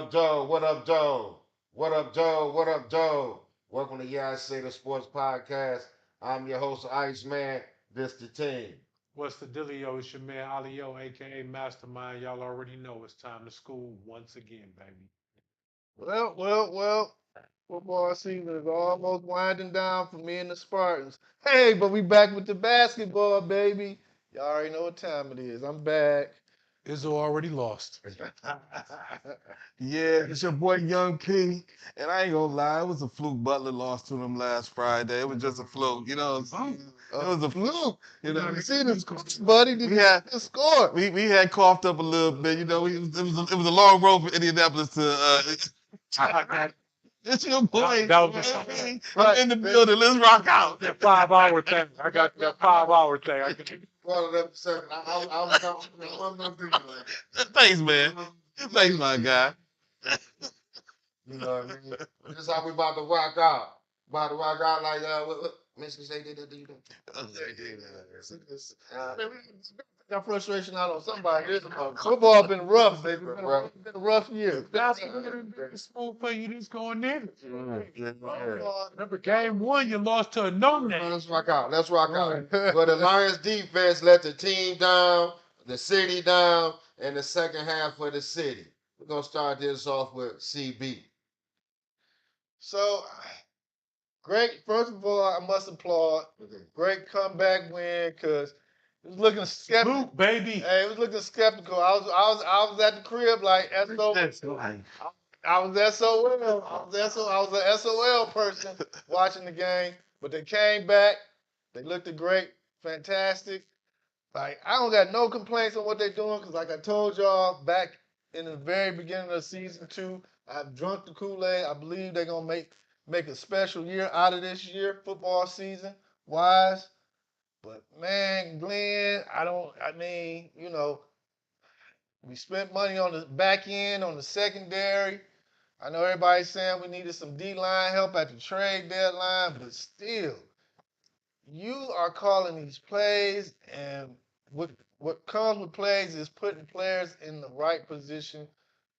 up, Joe? What up, Joe? What up, Joe? What up, Joe? Welcome to Yeah I Say the Sports Podcast. I'm your host, Iceman. This the team. What's the dealio? It's your man Alio, aka Mastermind. Y'all already know it's time to school once again, baby. Well. Football season is almost winding down for me and the Spartans. Hey, but we back with the basketball, baby. Y'all already know what time it is. I'm back. Izzo already lost. Yeah, it's your boy Young P. And I ain't gonna lie, it was a fluke. Butler lost to them last Friday. It was just a fluke, you know. It was a fluke. You know, You see the score, buddy? Did we you had see the score? we had coughed up a little bit. You know, it was a long road for Indianapolis to. It's your boy. That was a I'm in the building. Let's rock out. that 5 hour thing. I got that 5 hour thing. I can, Brought it up a second. I'm gonna do like Thanks, man. Thanks, my guy. you know what I mean? This is how we about to rock out. About to rock out like what Michigan State did that to you. Got frustration out on somebody. Football been rough, baby. It's been a rough year. it's smooth for you this going in. Remember, game one, you lost to a no name. Let's rock out. Let's rock out. But the Lions defense let the team down, the city down, and the second half for the city. We're gonna start this off with CB. So, great. First of all, I must applaud. Great comeback win because it was looking skeptical. Luke, baby. Hey, it was looking skeptical. I was at the crib like SO. I was SOL. I was an SOL person watching the game, but they came back. They looked great, fantastic. Like I don't got no complaints on what they're doing because, like I told y'all back in the very beginning of season 2, I've drunk the Kool-Aid. I believe they're gonna make a special year out of this year, football season wise. But man, Glenn, I mean, you know, we spent money on the back end, on the secondary. I know everybody's saying we needed some D-line help at the trade deadline, but still, you are calling these plays, and what comes with plays is putting players in the right position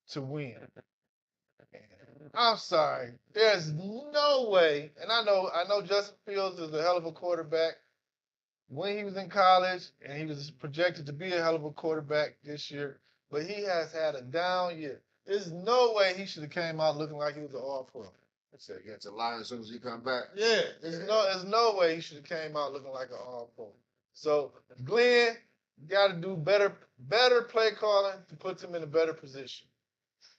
to win. I'm sorry, there's no way, and I know Justin Fields is a hell of a quarterback. When he was in college, and he was projected to be a hell of a quarterback this year, but he has had a down year. There's no way he should have came out looking like he was an all-pro. I said against the Lions as soon as he come back. Yeah, there's no way he should have came out looking like an all-pro. So Glenn got to do better play calling to put him in a better position.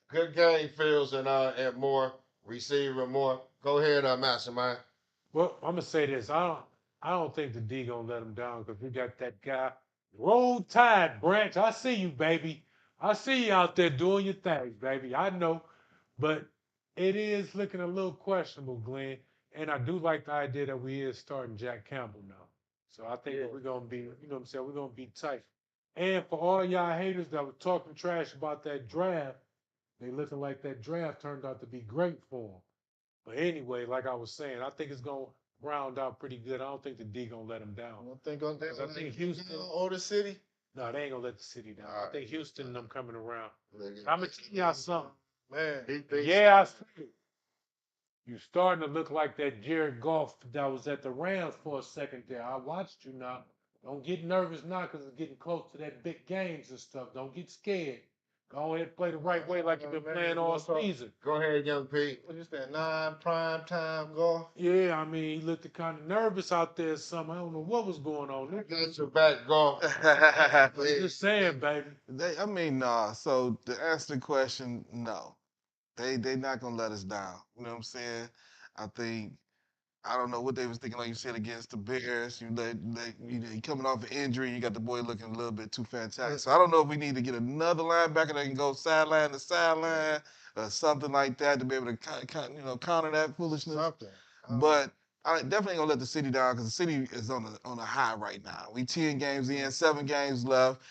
Good game, Fields and Moore, receiver Moore. Go ahead, Mastermind. Well, I'm gonna say this. I don't think the D gonna let him down because we got that guy. Roll Tide, Branch. I see you, baby. I see you out there doing your thing, baby. I know, but it is looking a little questionable, Glenn. And I do like the idea that we is starting Jack Campbell now. So I think that we're gonna be, you know what I'm saying, we're gonna be tight. And for all y'all haters that were talking trash about that draft, they looking like that draft turned out to be great for them. But anyway, like I was saying, I think it's gonna round out pretty good. I don't think the D gonna let him I down. don't think on that. 'Cause I think Houston. or the city. No, they ain't gonna let the city down. All I right. think Houston and them coming around. Nigga. I'm gonna tell y'all something. Man, He thinks Yeah, I see it. You starting to look like that Jared Goff that was at the Rams for a second there. I watched you now. Don't get nervous now because it's getting close to that big games and stuff. Don't get scared. Go ahead and play the right way like you've been playing all season. Go ahead, Young P. what is that? 9 prime time golf. Yeah, I mean, he looked kind of nervous out there or something. I don't know what was going on. Got your back, golf. I'm just saying, baby. I mean, nah. So to answer the question, no, they not gonna let us down. You know what I'm saying? I think I don't know what they was thinking, like you said, against the Bears. You coming off an injury, you got the boy looking a little bit too fantastic. So I don't know if we need to get another linebacker that can go sideline to sideline or something like that to be able to counter that foolishness. Something. But I definitely ain't gonna let the city down because the city is on a high right now. We 10 games in, 7 games left.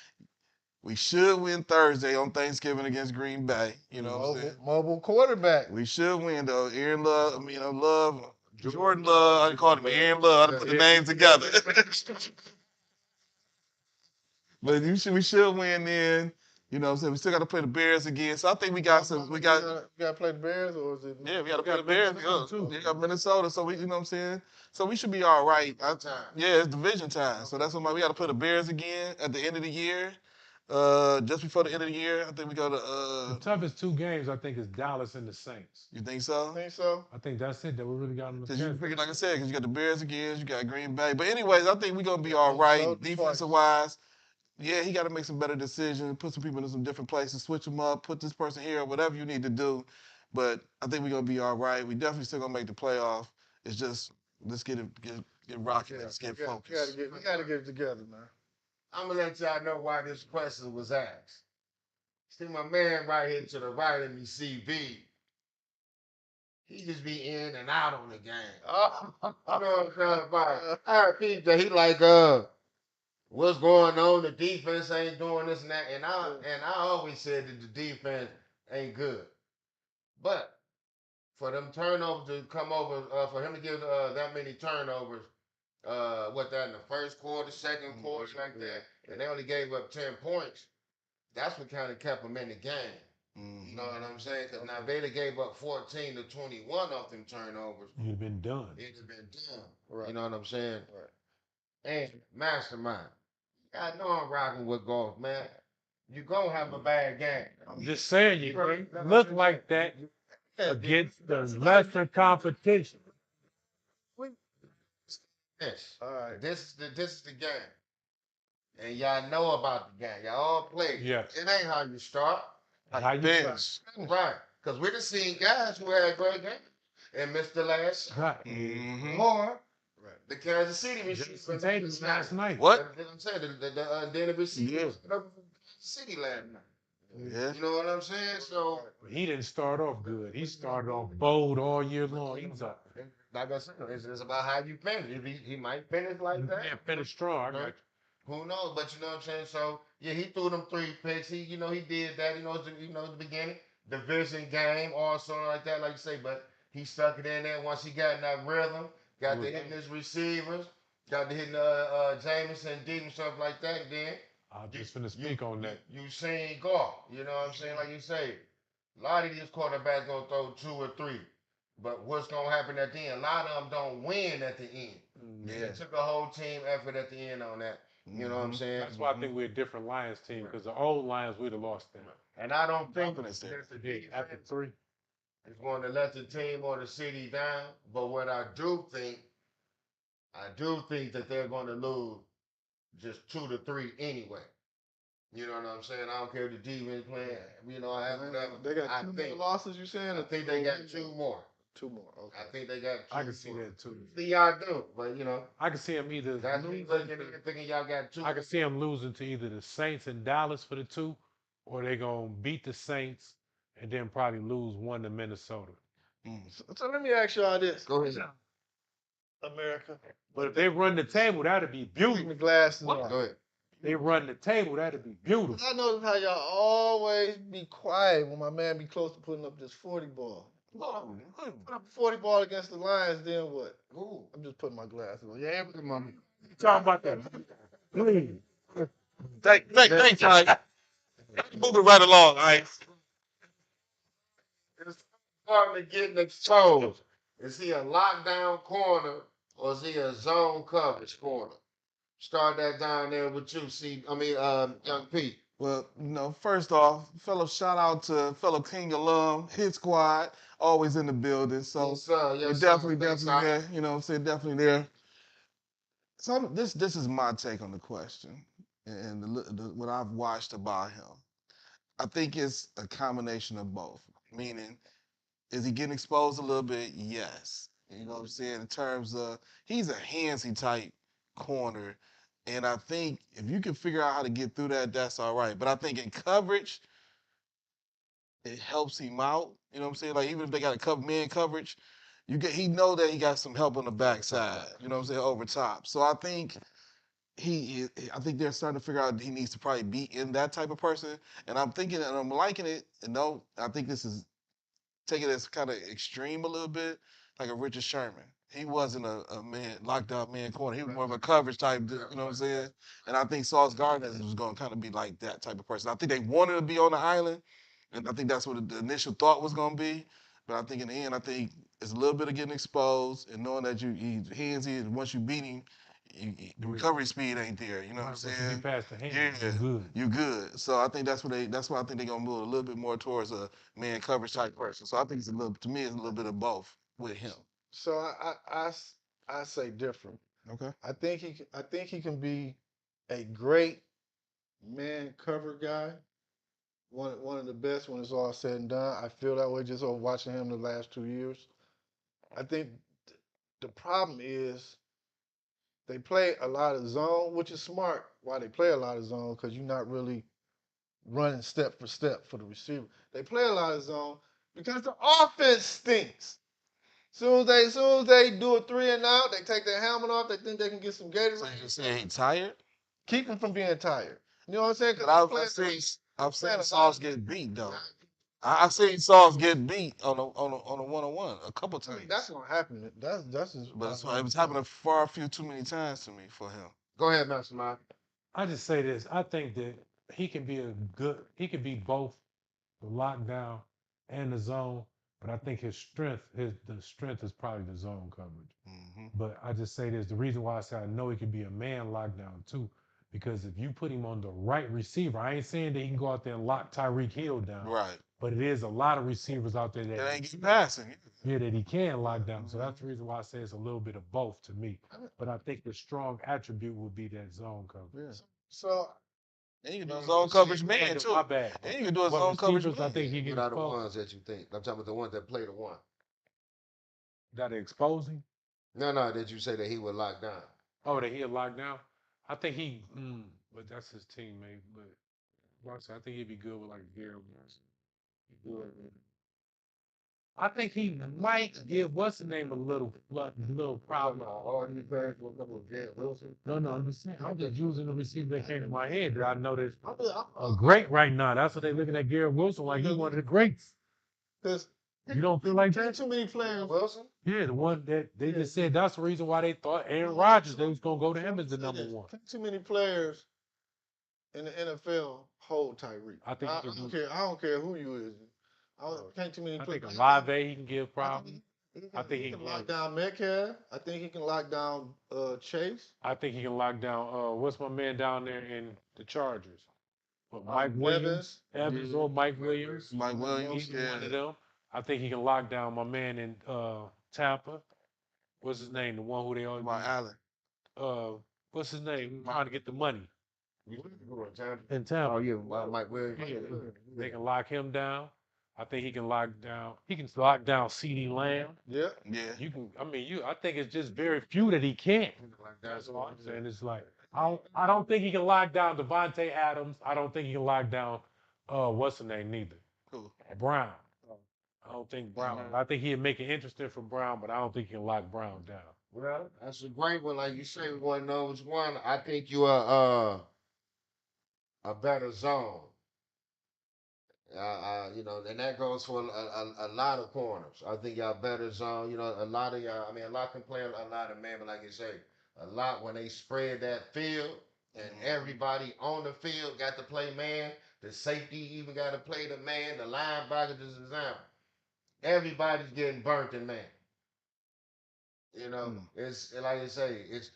We should win Thursday on Thanksgiving against Green Bay. You know what I'm saying? Mobile quarterback. We should win though. Aaron Love, Love, Jordan Love. I called him Aaron Love. I put the names together. But we should win then. You know what I'm saying? We still got to play the Bears again. So I think we got some. We got. You got to play the Bears, or is it? Yeah, we got to play the Minnesota Bears. too. We got Minnesota. So we, you know what I'm saying? So we should be all right. Yeah, it's division time. So that's what we got to play the Bears again at the end of the year. Just before the end of the year, I think we go to. The toughest 2 games, I think, is Dallas and the Saints. You think so? Think so? I think that's it that we really got on the Because you schedule. figure, like I said, because you got the Bears again, you got Green Bay. But anyways, I think we're gonna be all right defensive wise. Yeah, he got to make some better decisions, put some people in some different places, switch them up, put this person here, whatever you need to do. But I think we're gonna be all right. We definitely still gonna make the playoff. It's just let's get rocking. Let's get focused. We got to get it together, man. I'm gonna let y'all know why this question was asked. See my man right here to the right of me, CB. He just be in and out on the game. Oh. You know what I'm saying? About I heard people that he like, what's going on? The defense ain't doing this and that. And I always said that the defense ain't good. But for them turnovers to come over, for him to give that many turnovers, in the first quarter, second quarter, like that, and they only gave up 10 points, that's what kind of kept them in the game. Mm-hmm. You know what I'm saying? Because now if they'd have gave up 14 to 21 off them turnovers, You'd have been done. it'd have been done. Right. You know what I'm saying? Right. And mastermind. I know I'm rocking with golf, man. You gonna have a bad game. I'm just saying, you can't look like that against the lesser competition. Yes. All right. This is the game. And y'all know about the game. Y'all all play. Yes. It ain't how you start. How you Bench. Right. Because we done seen guys who had great games and missed the last shot. Right. Mm-hmm. Or the Kansas City Jason receiver Tatum last night. What? I'm saying the receiver City last night. Yeah. You know what I'm saying? So He didn't start off good. He started off bold all year long. He's a like I said, it's about how you finish. If he might finish like that. yeah, finish strong. I got you. Who knows? But you know what I'm saying? So yeah, he threw them 3 picks. He did that. The beginning, division game, all sort of like that, like you say. But he stuck it in there once he got in that rhythm. Got to hitting his receivers. Got to hitting Jameson, Deep and stuff like that. And then I was just finna speak on that. you seen golf. You know what I'm saying? Like you say, a lot of these quarterbacks gonna throw 2 or 3. But what's gonna happen at the end? A lot of them don't win at the end. Yeah. It took a whole team effort at the end on that. You know what I'm saying? That's why I think we're a different Lions team because the old Lions we'd have lost them. And I don't think Confidence there. that the Big after defense 3. is going to let the team or the city down. But what I do think that they're going to lose just 2 to 3 anyway. You know what I'm saying? I don't care if the defense playing. I have whatever. They got I 2 think, more losses, you saying? I think they got 2 more. 2 more. Okay. I think they got 2. I can see that too. See y'all do, but I can see him either that's me losing. looking at it thinking y'all got 2. I can see him losing to either the Saints and Dallas for the 2, or they're gonna beat the Saints and then probably lose 1 to Minnesota. So let me ask y'all this. Go ahead. America. But if they run the table, that'd be Keeping the beautiful. glass in Go the ahead. They run the table, that'd be beautiful. I notice how y'all always be quiet when my man be close to putting up this 40 ball. Put up a 40 ball against the Lions, then what? Ooh. I'm just putting my glasses on. Yeah, Mama. Talking about that. Please. Thanks, Mike. Moving right along, Ice. It's starting to get exposed. Is he a lockdown corner or is he a zone coverage corner? Start that down there with you, Young Pete. Well, first off, shout out to fellow King alum, Hit Squad, always in the building. So Yes, sir. we're Yes, definitely sir. there. You know what I'm saying? Definitely there. So this is my take on the question and what I've watched about him. I think it's a combination of both. Meaning, is he getting exposed a little bit? Yes. You know what I'm saying? In terms of, he's a handsy type corner. And I think if you can figure out how to get through that, that's all right. But I think in coverage, it helps him out. You know what I'm saying? Like even if they got a man coverage, he know that he got some help on the backside. You know what I'm saying? Over top. So I think I think they're starting to figure out he needs to probably be in that type of person. And I'm thinking, and I'm liking it. I think this is taking it as kind of extreme a little bit, like a Richard Sherman. he wasn't a man lockdown man corner. He was more of a coverage type. You know what I'm saying? And I think Sauce Gardner was going to kind of be like that type of person. I think they wanted to be on the island, and I think that's what the initial thought was going to be. But I think in the end, I think it's a little bit of getting exposed and knowing that he's handsy, and once you beat him, the recovery speed ain't there. You know what I'm Once you saying? get past the hand, Yeah, you're good. you good. So I think that's why I think they're gonna move a little bit more towards a man coverage type person. So I think it's a little, to me, it's a little bit of both with him. So I say different. Okay. I think he can be a great man cover guy. One of the best when it's all said and done. I feel that way just over watching him the last 2 years. I think the problem is they play a lot of zone, which is smart. Why they play a lot of zone? Because you're not really running step for step for the receiver. They play a lot of zone because the offense stinks. Soon as they do a 3 and out, they take their helmet off. They think they can get some Gatorade. So you saying he tired? Keep him from being tired. You know what I'm saying? But I've seen Sauce get beat though. I've seen Sauce get beat on a one-on-one a couple I mean, times. that's gonna happen. That's just. But it was happening far few too many times to me for him. Go ahead, Master Mike. I just say this. I think that he can be both the lockdown and the zone, but I think the strength is probably the zone coverage. Hmm. But I just say this, the reason why I say I know he can be a man lockdown too, because if you put him on the right receiver, I ain't saying that he can go out there and lock Tyreek Hill down, Right. but it is a lot of receivers out there It that ain't getting passing. yeah, that he can lock down. So that's the reason why I say it's a little bit of both to me. But I think the strong attribute would be that zone coverage. Yeah. So And you can do his own coverage man too. My bad. And you can do his What own coverage receivers I man. think he What can are the expose? ones that you think? I'm talking about the ones that play the one. That exposing? No, that you say that he would lock down. Oh, that he'll lock down? I think but that's his teammate. But I think he'd be good with like Gary Wilson. I think he might give what's the name a little problem. All these players will come with Garrett Wilson. No, I'm just saying. I'm just using the receiver that came to my head that I know that's great right now. That's what they're looking at Garrett Wilson like he's one of the greats. because You don't feel like that? too many players. Wilson? Yeah, the one that they just said that's the reason why they thought Aaron Rodgers they was gonna go to him as the number one. Too many players in the NFL hold Tyreek. I think I don't care. I don't care who you is. Can't too many I players. think Olave he can give problems. I think he can can lock down Metcalf. I think he can lock down Chase. I think he can lock down what's my man down there in the Chargers? But Mike Williams, Evans or Mike Williams. Mike Williams, Either one of them. I think he can lock down my man in Tampa. What's his name? The one who they always About Allen. what's his name? Trying to get the money You who are Tampa? in Tampa. Oh, yeah, Mike Williams. Yeah, they can lock him down. I think he can lock down. He can lock down C.D. Lamb. Yeah. Yeah. You can. I mean, I think it's just very few that he can't. That's all I'm saying. It's like I don't think he can lock down Devontae Adams. I don't think he can lock down what's the name neither. Cool. Brown. I don't think Brown. I think he'd make it interesting for Brown, but I don't think he can lock Brown down. Well, that's a great one. Like you say, we want to know which one. I think you are a better zone. And that goes for a lot of corners. I think y'all better zone. A lot of y'all. I mean, a lot can play a lot of man, but like you say, a lot when they spread that field and everybody on the field got to play man. The safety even got to play the man. The linebacker, just example. Everybody's getting burnt in man. It's like you say, it's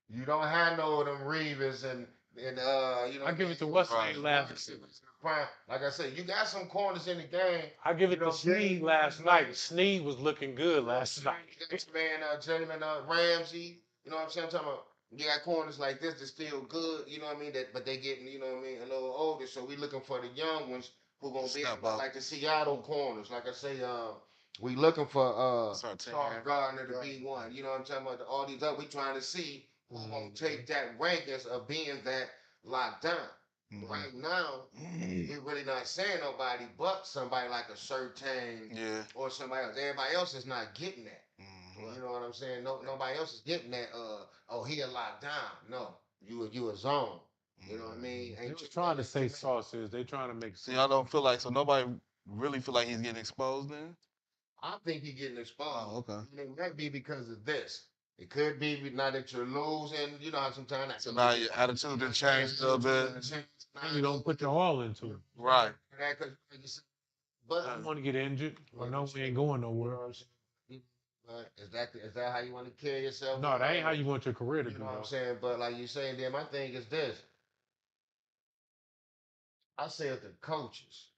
you don't have no of them Reeves and I give it to what's his name last. Like I said, you got some corners in the game. I give it to Snead last night. Snead was looking good last night. This man, Jalen Ramsey. You know what I'm saying? I'm talking about you got corners like this that's still good. You know what I mean? But they getting a little older. So we looking for the young ones who gonna be like the Seattle corners. Like I say, we looking for Sauce Gardner to be one. You know what I'm talking about? All these up, we trying to see who's gonna take that rankings of being that locked down. Right now, we're really not saying nobody but somebody like a certain or somebody else. Everybody else is not getting that. You know what I'm saying? Nobody else is getting that. He a locked down. No, you a zone. You know what I mean? They was trying to say sauces. They trying to make. See, I don't feel like so. Nobody really feel like he's getting exposed then. I think he getting exposed. Oh, okay. And it might be because of this. It could be now that you're losing. You know how sometimes So now your attitude done changed a little bit. And you don't put your all into it. Right. But I don't want to get injured. I know we ain't going nowhere. Is that how you want to carry yourself? No, that ain't how you want your career to You go. know what I'm saying? But like you saying, then my thing is this. I said the coaches,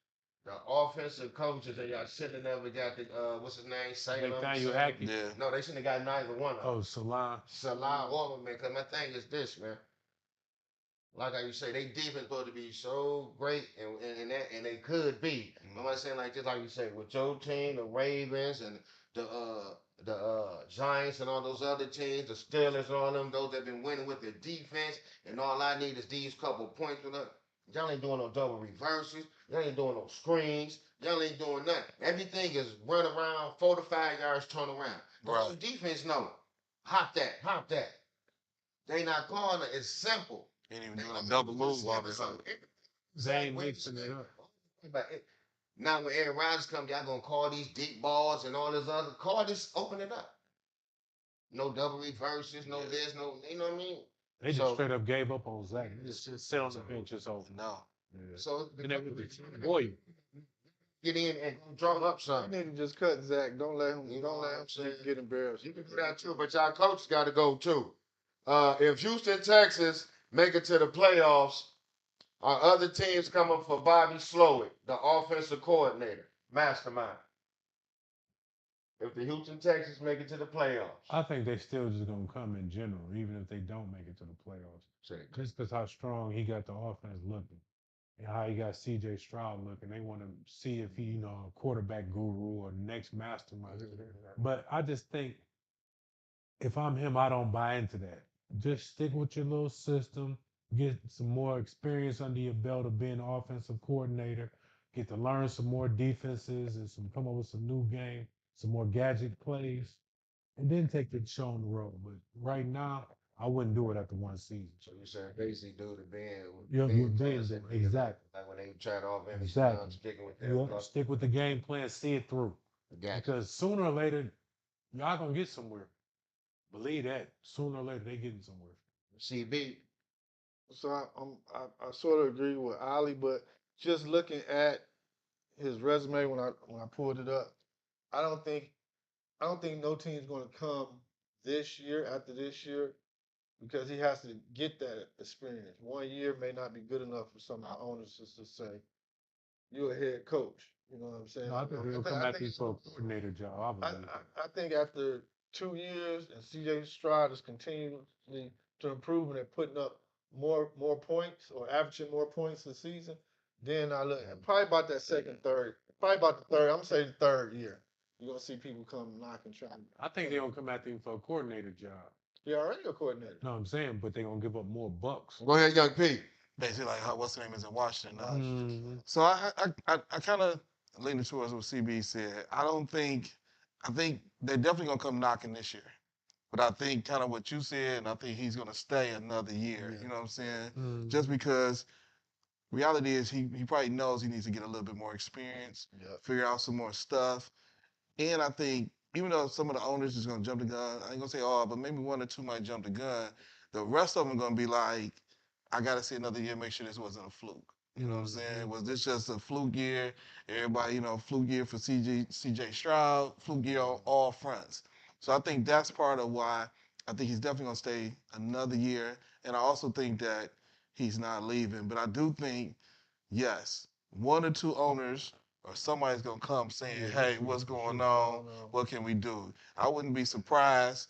the offensive coaches, they got shouldn't have never got the what's his name? Salem. Nathaniel Hackett. Yeah. No, they shouldn't have got neither one of them. Oh, Salon. Salah or man, because my thing is this, man. Like how you say, they defense supposed to be so great, and they could be. But I'm saying like just like you say, with your team, the Ravens and the Giants and all those other teams, the Steelers and all them, those that been winning with their defense, and all I need is these couple points with us. Y'all ain't doing no double reverses. Y'all ain't doing no screens. Y'all ain't doing nothing. Everything is run around 4 to 5 yards, turn around. The whole defense know. Hop that, hop that. They not calling it. It's simple. Ain't even doing a double move on it. They ain't mixing it up. Now when Aaron Rodgers comes, y'all gonna call these deep balls and all this other. Call this, open it up. No double reverses, no this, no, you know what I mean? They just straight up gave up on Zach. They just sit on the bench. It's over. No. Yeah. So Boy, get in and draw up You something. need to just cut Zach. Don't let him. You know Don't what let I'm him saying? get embarrassed. You can do that too, but y'all coaches got to go too. If Houston, Texas make it to the playoffs, our other teams coming for Bobby Slowick, the offensive coordinator, mastermind. If the Houston Texans make it to the playoffs, I think they still just gonna come in general, even if they don't make it to the playoffs. Just because how strong he got the offense looking, and how he got C.J. Stroud looking, they want to see if he, a quarterback guru or next mastermind. But I just think if I'm him, I don't buy into that. Just stick with your little system, get some more experience under your belt of being an offensive coordinator, get to learn some more defenses and come up with some new game, some more gadget plays, and then take the show on the road. But right now, I wouldn't do it after one season. so you're saying basically do the band. Yeah, exactly. Like when they try to offense, Exactly. sticking with their Yeah, stick with the game plan, see it through. Because sooner or later, y'all gonna get somewhere. Believe that. Sooner or later, they getting somewhere. CB. So I sort of agree with Ali, but just looking at his resume when I pulled it up, I don't think no team's going to come this year after this year because he has to get that experience. 1 year may not be good enough for some of the owners just to say you're a head coach. You know what I'm saying? No, I think they'll come back for a coordinator job. I think after 2 years and CJ Stroud is continuously to improve and they're putting up more points or averaging more points a season, then I look probably about that probably about the third. I'm gonna say the third year. You're gonna see people come knocking, trying. I think they're gonna come after him for a coordinator job. He already a coordinator. No, I'm saying, but they're gonna give up more bucks. Go ahead, Young P. Basically, like what's the name is in Washington. Mm-hmm. So I kind of leaning towards what CB said. I think they're definitely gonna come knocking this year. But I think kind of what you said, and I think he's gonna stay another year. Yeah. You know what I'm saying? Mm-hmm. Just because reality is he probably knows he needs to get a little bit more experience, figure out some more stuff. And I think even though some of the owners is gonna jump the gun, I ain't gonna say all, but maybe one or two might jump the gun. The rest of them are gonna be like, I gotta see another year, make sure this wasn't a fluke. You know what I'm saying? Was this just a fluke year? Everybody, fluke year for CJ Stroud, fluke year on all fronts. So I think that's part of why I think he's definitely gonna stay another year. And I also think that he's not leaving. But I do think, yes, one or two owners or somebody's gonna come saying, "Hey, what's going on? What can we do?" I wouldn't be surprised,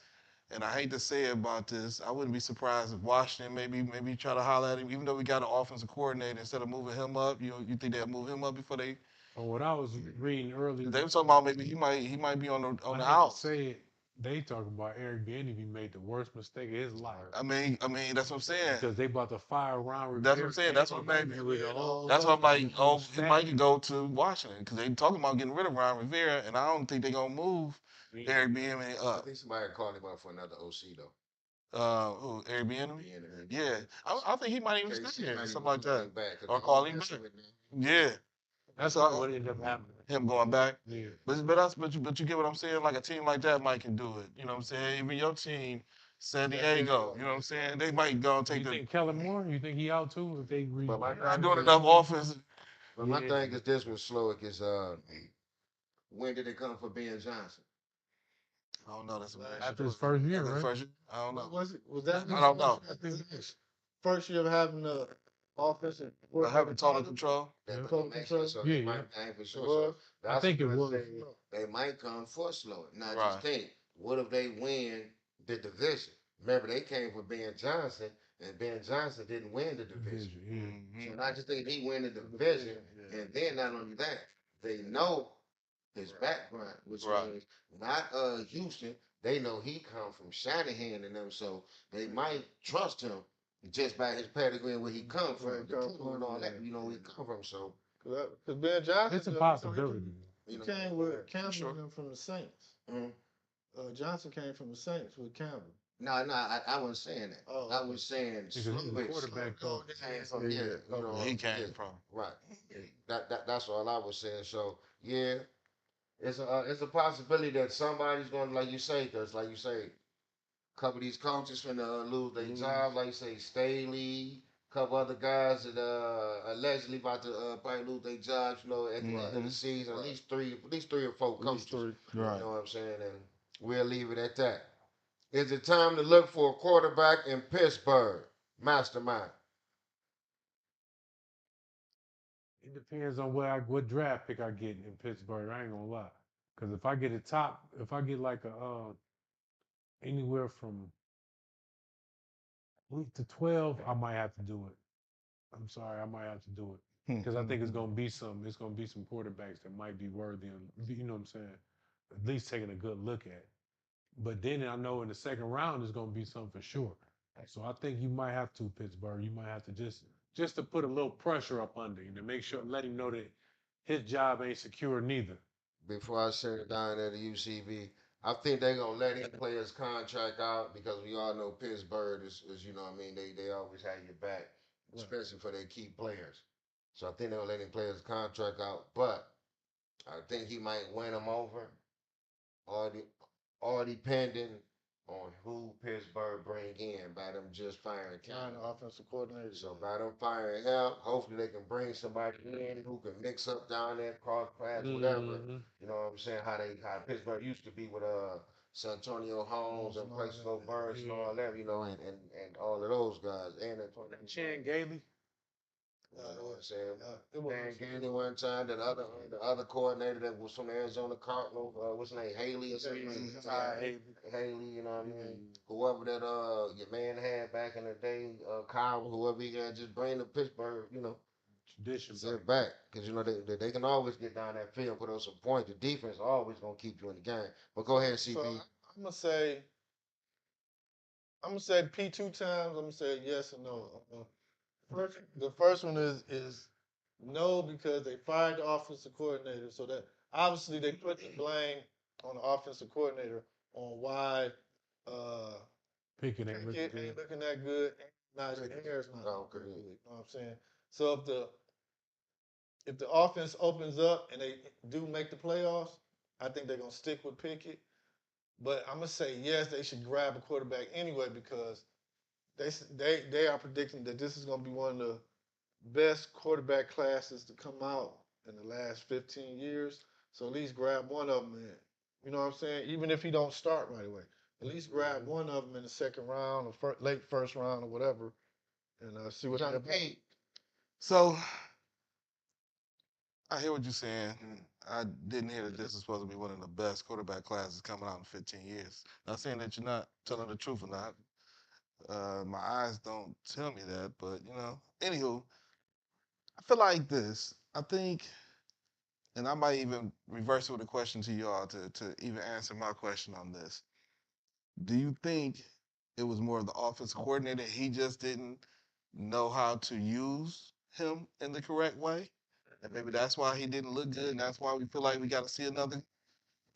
and I hate to say about this, I wouldn't be surprised if Washington maybe try to holler at him, even though we got an offensive coordinator. Instead of moving him up, you think they'll move him up before they? From what I was reading earlier, They were talking about maybe he might be on the out. Say it. They talking about Eric Bieniemy made the worst mistake of his life. I mean that's what I'm saying. Because they about to fire Ron Rivera. That's what I'm saying. That's what I'm like. Oh, he might go to Washington because they talking about getting rid of Ron Rivera, and I don't think they're gonna move Eric Bieniemy I up. think somebody called him out for another OC though. Who? Eric Bieniemy? Yeah, I think he might even stay here, something like that, or call him back. Yeah. That's So what ended up happening. him going back. Yeah. But you get what I'm saying? Like a team like that might can do it. You know what I'm saying? Even your team, San Diego, you know what I'm saying? They might go and take You the think Kellen Moore? You think he out too? If they But my not thing doing is, enough offense. but my thing is this with Slowick is when did it come for Ben Johnson? I don't know. That's a after his first year, After the right? first year? I don't know. Was that I don't know. I think first year of having the offensive But having total control. That Yeah. total control. So Yeah, he yeah. might aim for sure. Was. So I that's think it what I was. say. They might come for Slowick. Now Right. just think, what if they win the division? Remember, they came for Ben Johnson, and Ben Johnson didn't win the division. Yeah. So not just think he win the division, and then not only that, they know his background, which Right. means not Houston. They know he come from Shanahan and them, so they might trust him just by his pedigree and where he come from, the pool and all that. You know where he come from. So Because Ben Johnson, It's a possibility. he came with Campbell Sure. and them from the Saints. Mhm. Johnson came from the Saints with Campbell. No, I wasn't saying that. Oh, I was saying Because he was a Slowick quarterback coach. came from Yeah, you know, He came yeah, from. right. That's all I was saying. So yeah, it's a possibility that somebody's going to, like you say, because like you say, a couple of these coaches finna lose their job, like you say, Staley, a couple other guys that allegedly about to probably lose their jobs, you know, at the end of the season. At least three or four coaches. You Right. know what I'm saying? And we'll leave it at that. Is it time to look for a quarterback in Pittsburgh? Mastermind. It depends on what draft pick I get in Pittsburgh. I ain't gonna lie. Because if I get like a anywhere from 8 to 12, I might have to do it. I'm sorry, I might have to do it because I think it's gonna be some quarterbacks that might be worthy of, you know what I'm saying, at least taking a good look at. But then I know in the second round is gonna be something for sure. So I think you might have to Pittsburgh. You might have to just to put a little pressure up under him to make sure let him know that his job ain't secure neither. Before I send it down there to UCB, I think they're gonna let him play his contract out because we all know Pittsburgh is you know what I mean, they always have your back, especially for their key players. So I think they're gonna let him play his contract out, but I think he might win them over, all the all depending on who Pittsburgh bring in by them just firing Nine Campbell. offensive coordinator. So by them firing him, hopefully they can bring somebody in who can mix up down there, cross paths, whatever. Mhm. You know what I'm saying? How Pittsburgh used to be with Santonio Holmes and Plaxico Burns and all that, you know, and all of those guys. And Antonio Chan Gailey. you know what I'm saying? It was Dan Gailey one time, the other coordinator that was from the Arizona Cardinals, what's his name, Haley or something? Haley, you know what I mean? Whoever that your man had back in the day, Kyle, whoever he had, just bring the Pittsburgh, you know, Tradition. set back. Because you know they can always get down that field, put up some points. The defense is always gonna keep you in the game. But go ahead, CP. So I'm gonna say P two times. I'm gonna say yes or no. The first one is no because they fired the offensive coordinator. So that obviously they put the blame on the offensive coordinator on why Pickett ain't looking Pickett good. ain't looking that good. Najee Harris not Oh, looking okay. good. You know what I'm saying? So if the offense opens up and they do make the playoffs, I think they're gonna stick with Pickett. But I'm gonna say yes, they should grab a quarterback anyway because they are predicting that this is gonna be one of the best quarterback classes to come out in the last 15 years. So at least grab one of them in. You know what I'm saying? Even if he don't start right away, at least grab one of them in the second round or late first round or whatever, and see what happens. So I hear what you're saying. I didn't hear that this is supposed to be one of the best quarterback classes coming out in 15 years. Not saying that you're not telling the truth or not. My eyes don't tell me that, but you know. Anywho, I feel like this. I think, and I might even reverse it with a question to y'all to even answer my question on this. Do you think it was more of the offensive coordinator? He just didn't know how to use him in the correct way? And maybe that's why he didn't look good, and that's why we feel like we got to see another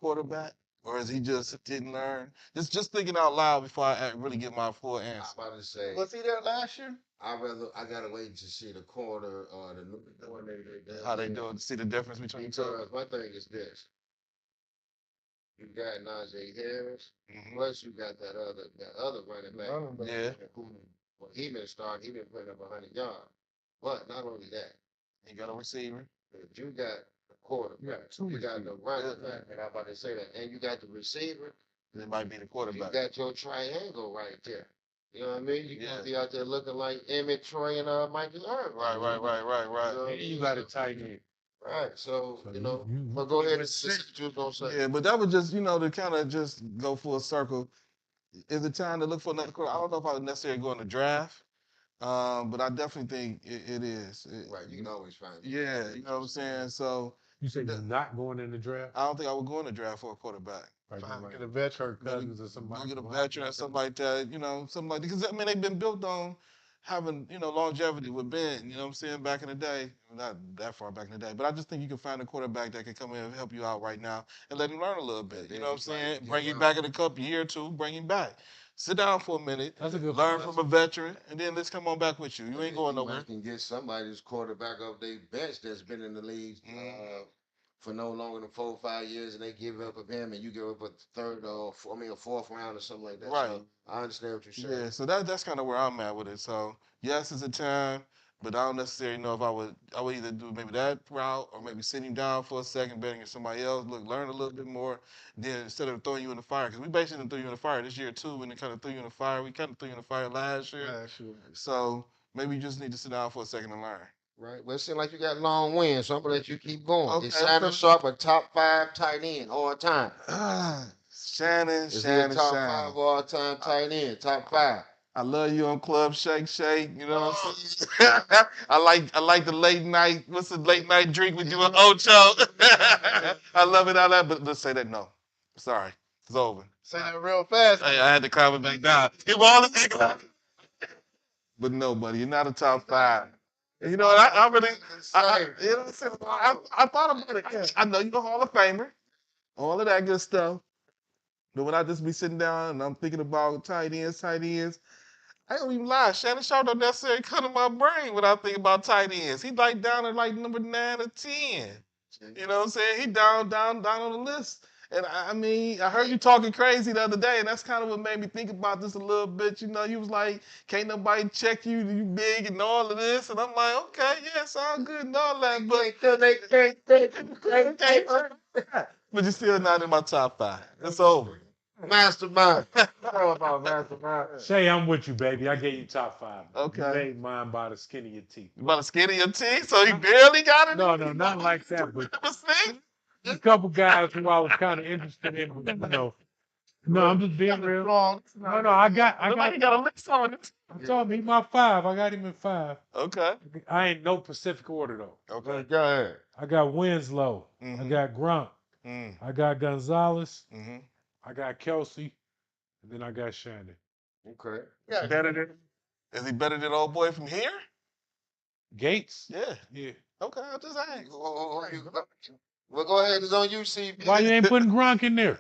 quarterback? Or is he just didn't learn? Just thinking out loud before I really get my full I'm answer. about to say, Was he there last year? I gotta wait to see the corner or the new coordinator. How they do it? See the difference between the two? Because my thing is this: you got Najee Harris, Mhm. plus you got that other running back. Yeah. Who, well, he been starting. He been putting up 100 yards. But not only that, You got a receiver. but you got the quarterback. You got the running back, and I'm about to say that, and you got the receiver. It might be the You quarterback. got your triangle right there. You know what I mean? You Yeah. gonna be out there looking like Emmett, Troy, and Michael Irvin. Right. You know what I And mean? you got a tight end. Right. So So you know, you but go ahead and pretty say much what you was gonna say. Yeah, but that was just, to kind of just go full circle. Is it time to look for another quarterback? I don't know if I would necessarily go in the draft, but I definitely think it is. Right. You can always find. Yeah, you know what I'm saying? So You said you're not going in the draft? I don't think I would go in the draft for a quarterback. Like, Get a veteran. Kirk Cousins or somebody. Go get a veteran or something like that, something like that. Because, I mean, they've been built on having, longevity with Ben, you know what I'm saying, back in the day. Not that far back in the day. But I just think you can find a quarterback that can come in and help you out right now and let him learn a little bit. You know what I'm saying? Bring him back in a couple year or two, bring him back. Sit down for a minute, That's a good learn point. from a veteran, and then let's come on back with you. You ain't going You nowhere. might can get somebody's quarterback off their bench that's been in the league for no longer than 4 or 5 years, and they give up of him, and you give up a third or a fourth round or something like that. Right. So I understand what you're saying. Yeah, so that's kind of where I'm at with it. So yes, it's a time, but I don't necessarily know if I would either do maybe that route or maybe sit him down for a second, betting against somebody else, learn a little bit more, then instead of throwing you in the fire, because we basically threw you in the fire this year too, and it kind of threw you in the fire. We kind of threw you in the fire last year. So maybe you just need to sit down for a second and learn. Right. Well, it seems like you got long wins, so I'm gonna let you keep going. Okay, Is Shannon Sharpe a top 5 tight end all time? Shannon, Is he a top 5 Shannon. all time tight end? Top 5. I love you on Club Shake Shake. You know what I'm saying? I like the late night. What's the late night drink with you and Ocho? I love it all that, but let's say that no. Sorry, it's over. Say that real fast. Hey, I had to calm it back down. But no, buddy, you're not a top 5. And you know what? I really, you know what I'm saying? I thought about it. Yeah. I know you're a Hall of Famer, all of that good stuff. But when I just be sitting down and I'm thinking about tight ends, I don't even lie. Shannon Sharpe don't necessarily come to my brain when I think about tight ends. He like down at like number 9 or 10. You know what I'm saying? He down on the list. And I mean, I heard you talking crazy the other day, and that's kind of what made me think about this a little bit. You was like, can't nobody check you, you big and all of this. And I'm like, okay, yeah, sound good and all that. But you're still not in my top 5. It's over. Mastermind. How about mastermind? Shay, I'm with you, baby. I gave you top 5. Okay. You made mine by the skin of your teeth. You about to skinny your teeth, so he barely got it? No, not like that, but Number 6? a couple guys who I was kind of interested in, No, I'm just being real. No, I got. Nobody got a list on it. I told him he's my 5. I got him in 5. Okay. I ain't no Pacific order though. Okay. Go ahead. I got Winslow. I got Grunt. I got Gonzalez. I got Kelsey. And then I got Shannon. Okay. Yeah. Is he better than old boy from here? Gates? Yeah. Yeah. Okay, I'll just ask. Well, go ahead. It's on you, CP. Why you ain't putting Gronk in there?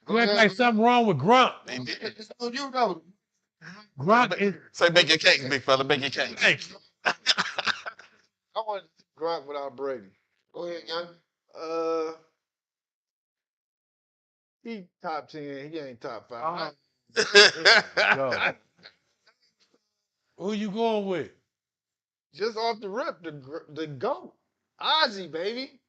You act like something wrong with Grunt. It's on you, though. Gronk is. Say, make your cake, big fella. Make your cake. Thank you. I want Gronk without Brady. Go ahead, young. He top 10. He ain't top 5. Yo. Who you going with? Just off the rip, the GOAT. Ozzy, baby.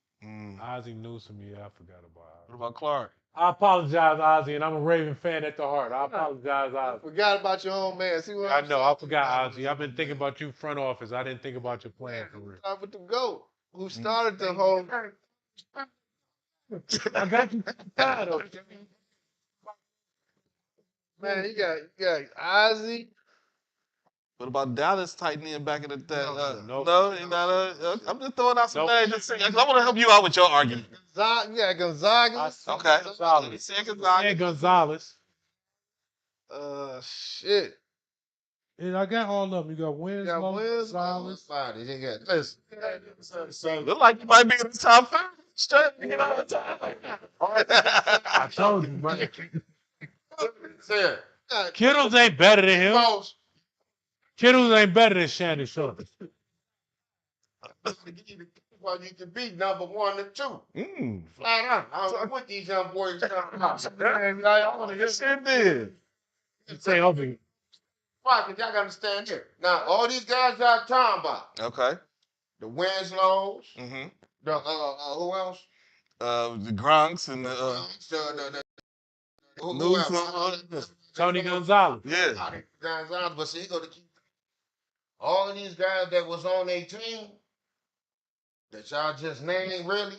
Ozzie Newsome, yeah, I forgot about What Ozzie. about Clark? I apologize, Ozzie, and I'm a Raven fan at the heart. I apologize, Ozzie. Forgot about your own man. See what I I'm know, saying? I forgot, Ozzie. I've been thinking about you front office. I didn't think about your plan for real. Start with the GOAT, who started the whole. I got you tired of it. Man, you got Ozzy. What about Dallas tightening in back in the day? No. No, you're not. I'm just throwing out some Nope. names. Just saying, 'cause I want to help you out with your argument. You got Gonzaga. Okay. Gonzalez. You said Gonzaga. And Gonzalez. Shit. And I got all of them. You got Winslow, Gonzalez. Body. He got listen. Look like you might be in the top 5. Straight, you know, I told you, man. Say it. Kittles ain't better than him. Boss. Kittles ain't better than Shannon Sharpe. Well, you can be number 1 and 2. Mm. Flat out. I don't know what these young boys talking about. Man, I want to hear Yes, it did. Say over. Why? Because y'all got to understand here. Now, all these guys y'all talking about, Okay. the Winslows, Mm-hmm. the, who else? The Gronks and the Who else? Newsom. Tony Gonzalez. Yeah. Gonzalez, but see, he go to keep all of these guys that was on their team that y'all just named, really,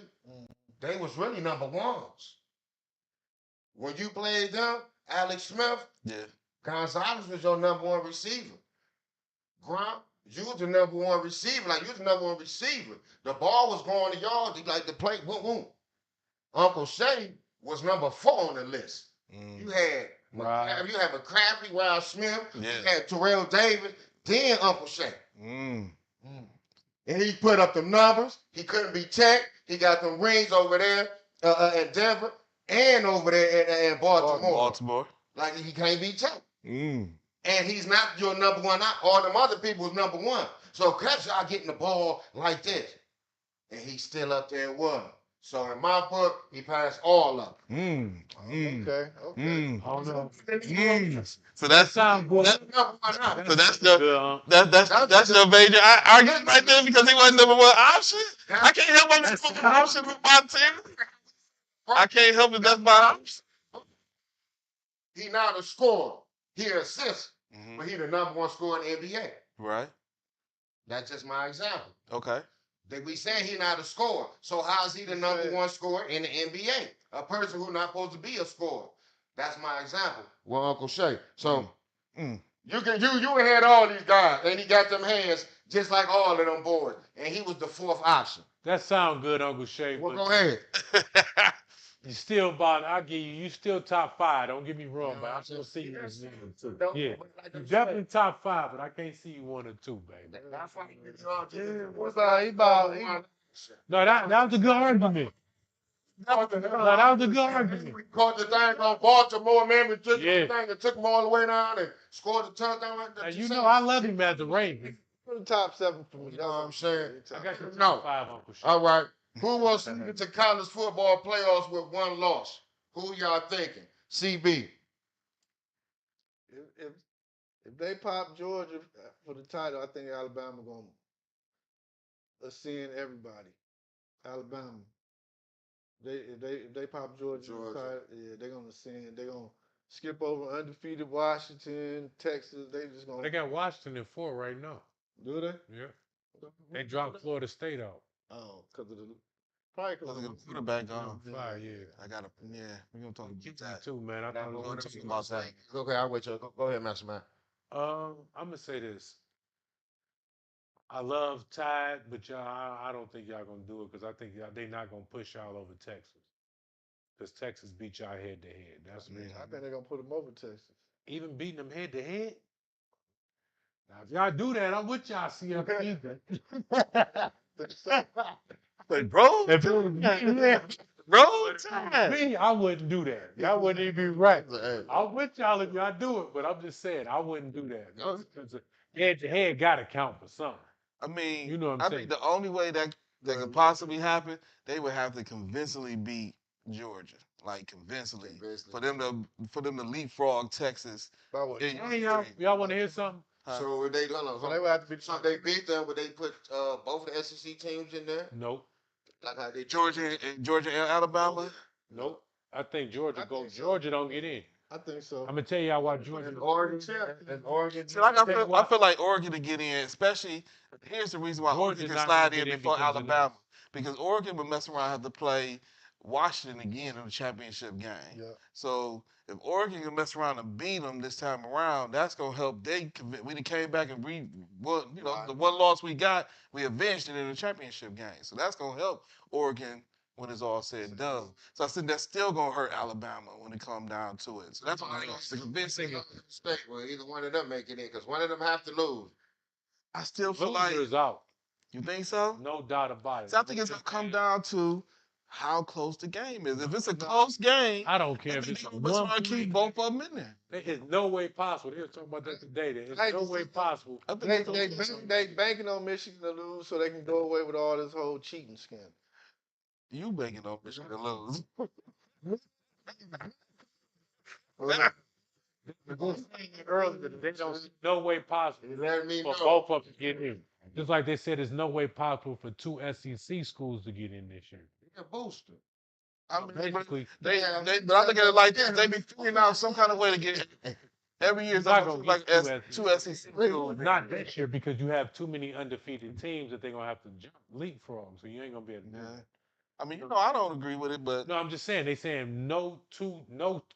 they was really number 1s. When you played them, Alex Smith, Yeah. Gonzalez was your number 1 receiver. Gronk, you was the number 1 receiver. Like, you was the number 1 receiver. The ball was going to y'all. Like, the play, boom, boom. Uncle Shay was number 4 on the list. You had you had McCaffrey, Wild Smith, Yeah. you had Terrell Davis, then Uncle Shay. Mm. And he put up the numbers. He couldn't be checked. He got them rings over there in Denver and over there in Baltimore. Like, he can't be checked. Mm. And he's not your number 1. All them other people was number 1. So catch y'all getting the ball like this. And he's still up there and won. So in my book, he passed all of them. Okay. Oh no. So that's sound good. So that's your major argument right there because he wasn't number 1 option. I can't help him that's my option with my team. I can't help it. That's my option. He not a scorer. He an assist. But he the number 1 scorer in the NBA. Right. That's just my example. Okay. That we saying he not a scorer. So how is he the number 1 scorer in the NBA? A person who not supposed to be a scorer. That's my example. Well, Uncle Shay. So you had all these guys, and he got them hands just like all of them boys, and he was the 4th option. That sound good, Uncle Shay. Well, go ahead. You still I give you still top 5. Don't get me wrong, but I still see you as number 2. Yeah. You definitely top 5, but I can't see you 1 or 2, baby. No, that was a good argument. That was a good argument. We caught the thing on Baltimore, man. We took the thing and took them all the way down and scored the touchdown. And you know I love him as a Raven. The top 7 for me. You know what I'm saying? I got your top 5, Uncle Shay. All right. Who wants to get to college football playoffs with 1 loss? Who y'all thinking? CB. If they pop Georgia for the title, I think Alabama gonna ascend everybody. Alabama. If they pop Georgia. For the title, yeah, they're gonna ascend. They're gonna skip over undefeated Washington, Texas. They got Washington in 4 right now. Do they? Yeah. They dropped Florida State out. Oh, because of the quarterback gone. Yeah. I got we're gonna talk about that too, man. I thought we were going to talk about that. Okay, I'll wait till go ahead, Master Man. I'm gonna say this. I love Tide, but I don't think y'all gonna do it because I think they not gonna push y'all over Texas. Because Texas beat y'all head to head. That's me. I think they're gonna put them over Texas. Even beating them head to head. Now, if y'all do that, I'm with y'all. See y'all either. But bro, me, I wouldn't do that. Y'all wouldn't even be right. I'm with y'all if y'all do it, but I'm just saying I wouldn't do that. Because head to head gotta count for something. I mean, you know what I'm saying? think the only way that could possibly happen, they would have to convincingly beat Georgia, like convincingly, for them to leapfrog Texas. Hey, y'all want to hear something? So would they would have to be they beat them? Would they put both the SEC teams in there? Nope. Like how they Georgia and Alabama? Nope. I think Georgia Georgia don't get in. I think so. I'm gonna tell y'all why Georgia. Oregon. See, I feel like Oregon to get in, especially. Here's the reason why Oregon can slide in before Alabama, because Oregon would mess around and have to play Washington again in the championship game. Yeah. So if Oregon can mess around and beat them this time around, that's gonna help. We came back and the 1 loss we got, we avenged it in the championship game. So that's gonna help Oregon when it's all said and done. So I said that's still gonna hurt Alabama when it comes down to it. So that's why the convincing. Well, either one of them make it in because one of them have to lose. I still feel like out. You think so? No doubt about it. So I think it's gonna come down to how close the game is. If it's a close game, I don't I care if think it's they're a gonna try one to keep point. both of them in there. There is no way possible. They were talking about that today. There is no way possible. I think They banking on Michigan to lose so they can go away with all this whole cheating scandal. you banking on Michigan to lose. Earlier, they don't see no way possible You let me for know. both of them to get in. Just like they said, there's no way possible for two SEC schools to get in this year. You're a booster. I mean, Basically, but I look at it like this: they be figuring out some kind of way to get. Every year, you're not something gonna like get two SEC schools. not this year because you have too many undefeated teams that they're gonna have to jump leapfrog. So you ain't gonna be able to do Yeah. that. I mean, I don't agree with it, but No, I'm just saying they saying no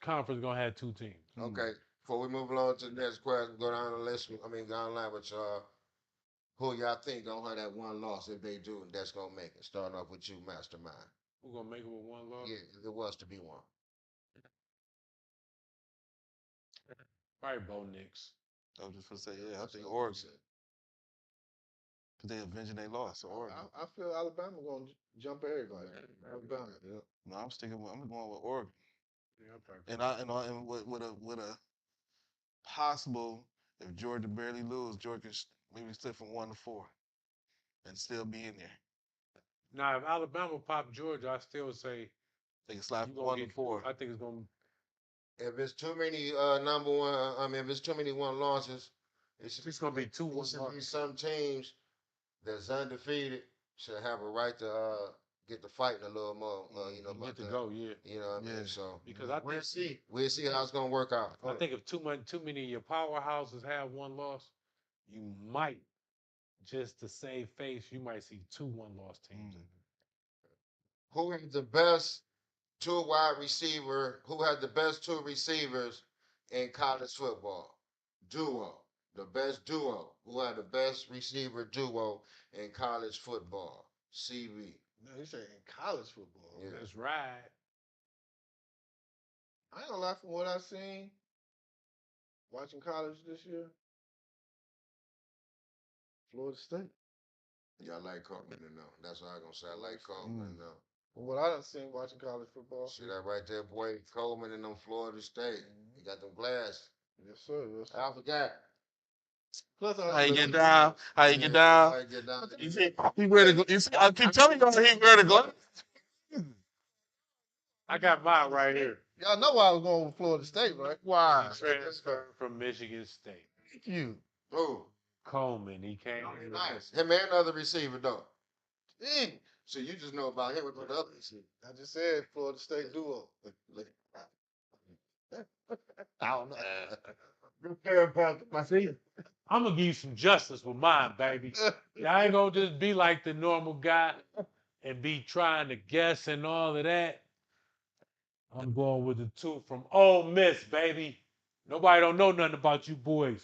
conference gonna have two teams. Okay. Before we move along to the next question, go down the list. I mean, go online with who y'all think gonna have that one loss if they do, and that's gonna make it. Starting off with you, Mastermind. Who's gonna make it with one loss? Yeah, if it was to be one. Probably Bo Nix. I was just gonna say, yeah, I think Oregon, because they avenging their loss to Oregon. I feel Alabama gonna jump everybody. Alabama. Yeah. No, I'm going with Oregon, Yeah, and with a possible if Georgia barely lose, Georgia can maybe slip from 1 to 4, and still be in there. now if Alabama pop Georgia, I still say They can slide you from gonna 1 to 4. I think it's gonna. If it's too many number one, I mean, if it's too many one losses, It's gonna be 2-1 It should be losses. some teams that's undefeated should have a right to get to fighting a little more. You know, Get about to that. go, yeah. You know what I mean? Yeah. So Because I we'll think see. We'll see how it's gonna work out. I think if too many of your powerhouses have one loss, you might just to save face, you might see 2 1-loss teams. Who has the best two wide receiver? Who has the best two receivers in college football? Duo. The best duo. Who had the best receiver duo in college football? CV. No, you say in college football. Yeah. That's right. I ain't gonna lie, from what I've seen watching college this year, Florida State. Yeah, I like Coleman and them. That's what I gonna say. I like Coleman and them. From what I done seen watching college football. See that right there, boy? Coleman and them Florida State. He got them glasses. Yes, sir. Yes, sir. I forgot. Plus, How you get down? How you get down? How you get down? You see, he wear the. You see, I keep telling y'all he wear the glasses. I got mine right here. Y'all know why I was going with Florida State, right? Why? Transfer from Michigan State. Thank you. Who? Coleman, he came. Nice. Him and other receiver though. Dang. So you just know about him with the other receiver. I just said Florida State duo. I don't know. Good care about my season. I'm gonna give you some justice with mine, baby. I ain't gonna just be like the normal guy and be trying to guess and all of that. I'm going with the two from Ole Miss, baby. Nobody don't know nothing about you boys.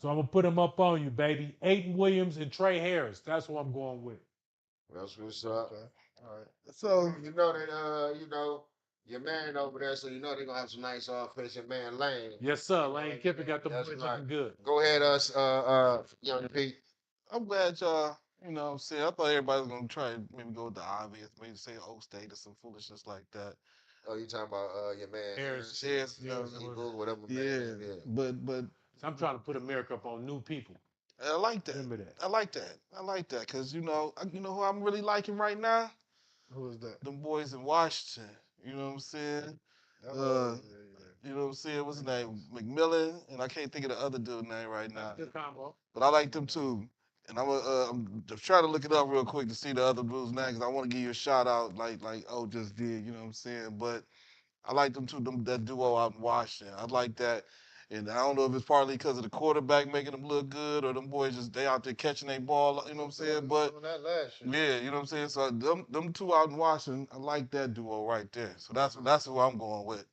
So I'm gonna put them up on you, baby. Aiden Williams and Trey Harris. That's what I'm going with. That's what's up. Okay. All right. So you know that your man over there, so you know they're gonna have some nice offensive man Lane. Yes, sir. Lane Kiffin got the That's boys right. looking good. Go ahead, young Pete. I'm glad y'all. I'm saying I thought everybody was gonna try and maybe go with the obvious, maybe say Oak State or some foolishness like that. Oh, you talking about your man Harris. Yes, whatever yeah. man. Yeah. But So I'm trying to put America up on new people. I like that. Remember that. I like that because you know who I'm really liking right now. Who is that? Them boys in Washington. You know what I'm saying? You know what I'm saying? What's his name? McMillan, and I can't think of the other dude's name right now. Good combo. But I like them too. And I'm trying to look it up real quick to see the other dude's name because I want to give you a shout out like O just did. You know what I'm saying? But I like them too. That duo out in Washington. I like that. And I don't know if it's partly because of the quarterback making them look good or them boys just they out there catching their ball. You know what I'm saying? But that last year. yeah, you know what I'm saying. So them two out in Washington, I like that duo right there. So that's who I'm going with.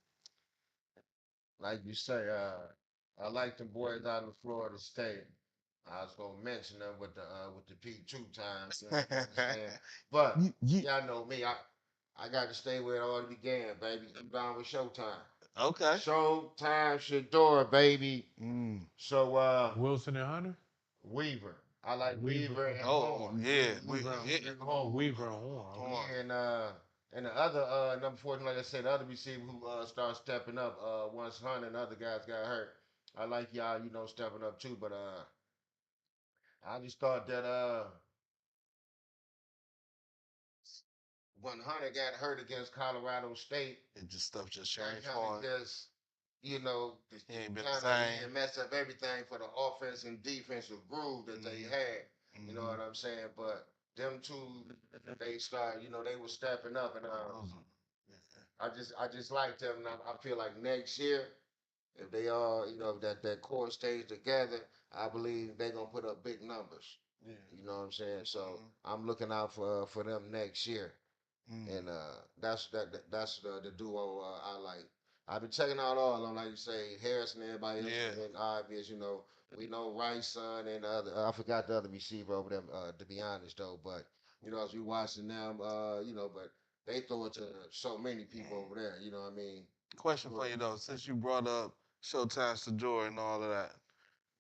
Like you say, I like the boys out of Florida State. I was gonna mention them with the P2 times. You know what I'm saying? But y'all know me. I got to stay where it all began, baby. I'm down with Showtime. Okay. Showtime Shador, baby. So Wilson and Hunter? Weaver. I like Weaver. Weaver and Oh Horn. yeah, Weaver and Horn. Yeah, and And the other number 14, like I said, the other receiver who started stepping up once Hunt and other guys got hurt. I like y'all, stepping up too. But I just thought that when Hunter got hurt against Colorado State, It just stuff just that changed kind for of him. just, you know, He ain't been the kind of same. messed up everything for the offense and defensive groove that they had. You know what I'm saying? But them two, they started, they were stepping up, and I just like them. And I feel like next year, if they all, that core stays together, I believe they're gonna put up big numbers. Yeah. You know what I'm saying? So I'm looking out for them next year, and that's the duo I like. I've been checking out all of them, like you say, Harrison and everybody else has Yeah. been obvious. We know Rice, son, and the other. I forgot the other receiver over them. To be honest, though, but as we watching them, but they throw it to so many people over there. You know what I mean? Question for you though, since you brought up Showtime Shador and all of that,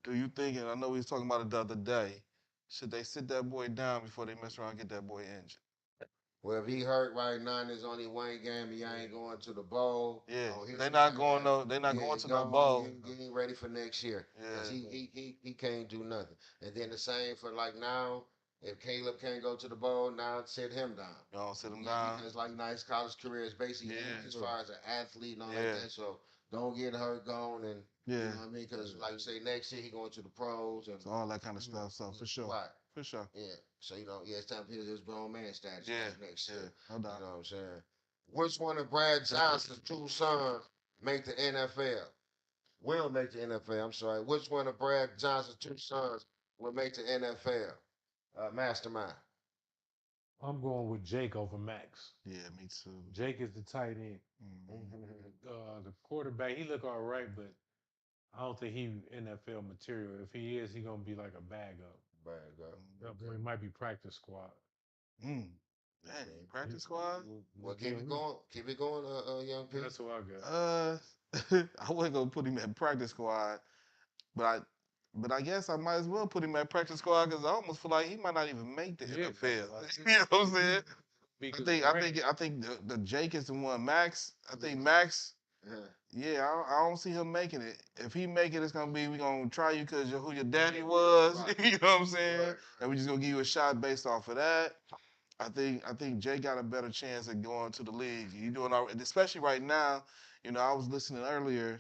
do you think, and I know we was talking about it the other day, should they sit that boy down before they mess around and get that boy injured? Well, if he hurt right now, and there's only one game. He ain't going to the bowl. Yeah, Oh, they not going no, they not yeah, going to no go bowl. getting ready for next year because Yeah, he can't do nothing. And then the same for like now. If Caleb can't go to the bowl, now sit him down. you don't sit him Yeah, down. because like nice college career is basically Yeah, as far as an athlete and all like yeah, that. So don't get hurt going and you yeah. know what I mean? Because like you say, next year he going to the pros and So all that kind of stuff. So for sure, right. for sure. Yeah. So it's time for his grown man status Yeah, next yeah, year. no You doubt. know what I'm saying? Which one of Brad Johnson's two sons make the NFL? Will make the NFL. I'm sorry. Which one of Brad Johnson's two sons will make the NFL? Mastermind. I'm going with Jake over Max. Yeah, me too. Jake is the tight end. The quarterback, he look all right, but I don't think he NFL material. If he is, he gonna be like a bag-up. Bad girl. He might be practice squad. Mm. Dang, practice squad? Well, keep it going. Keep it going, young people. That's what I got. I wasn't gonna put him at practice squad, but I guess I might as well put him at practice squad because I almost feel like he might not even make the Yeah, NFL. that's You know what I'm saying? Because I think the Jake is the one. Max, I think Max. Yeah, I don't see him making it. If he make it, it's gonna be we gonna try you because who your daddy was. Right. You know what I'm saying? Right. And we just gonna give you a shot based off of that. I think Jay got a better chance at going to the league. You doing all right, especially right now. I was listening earlier.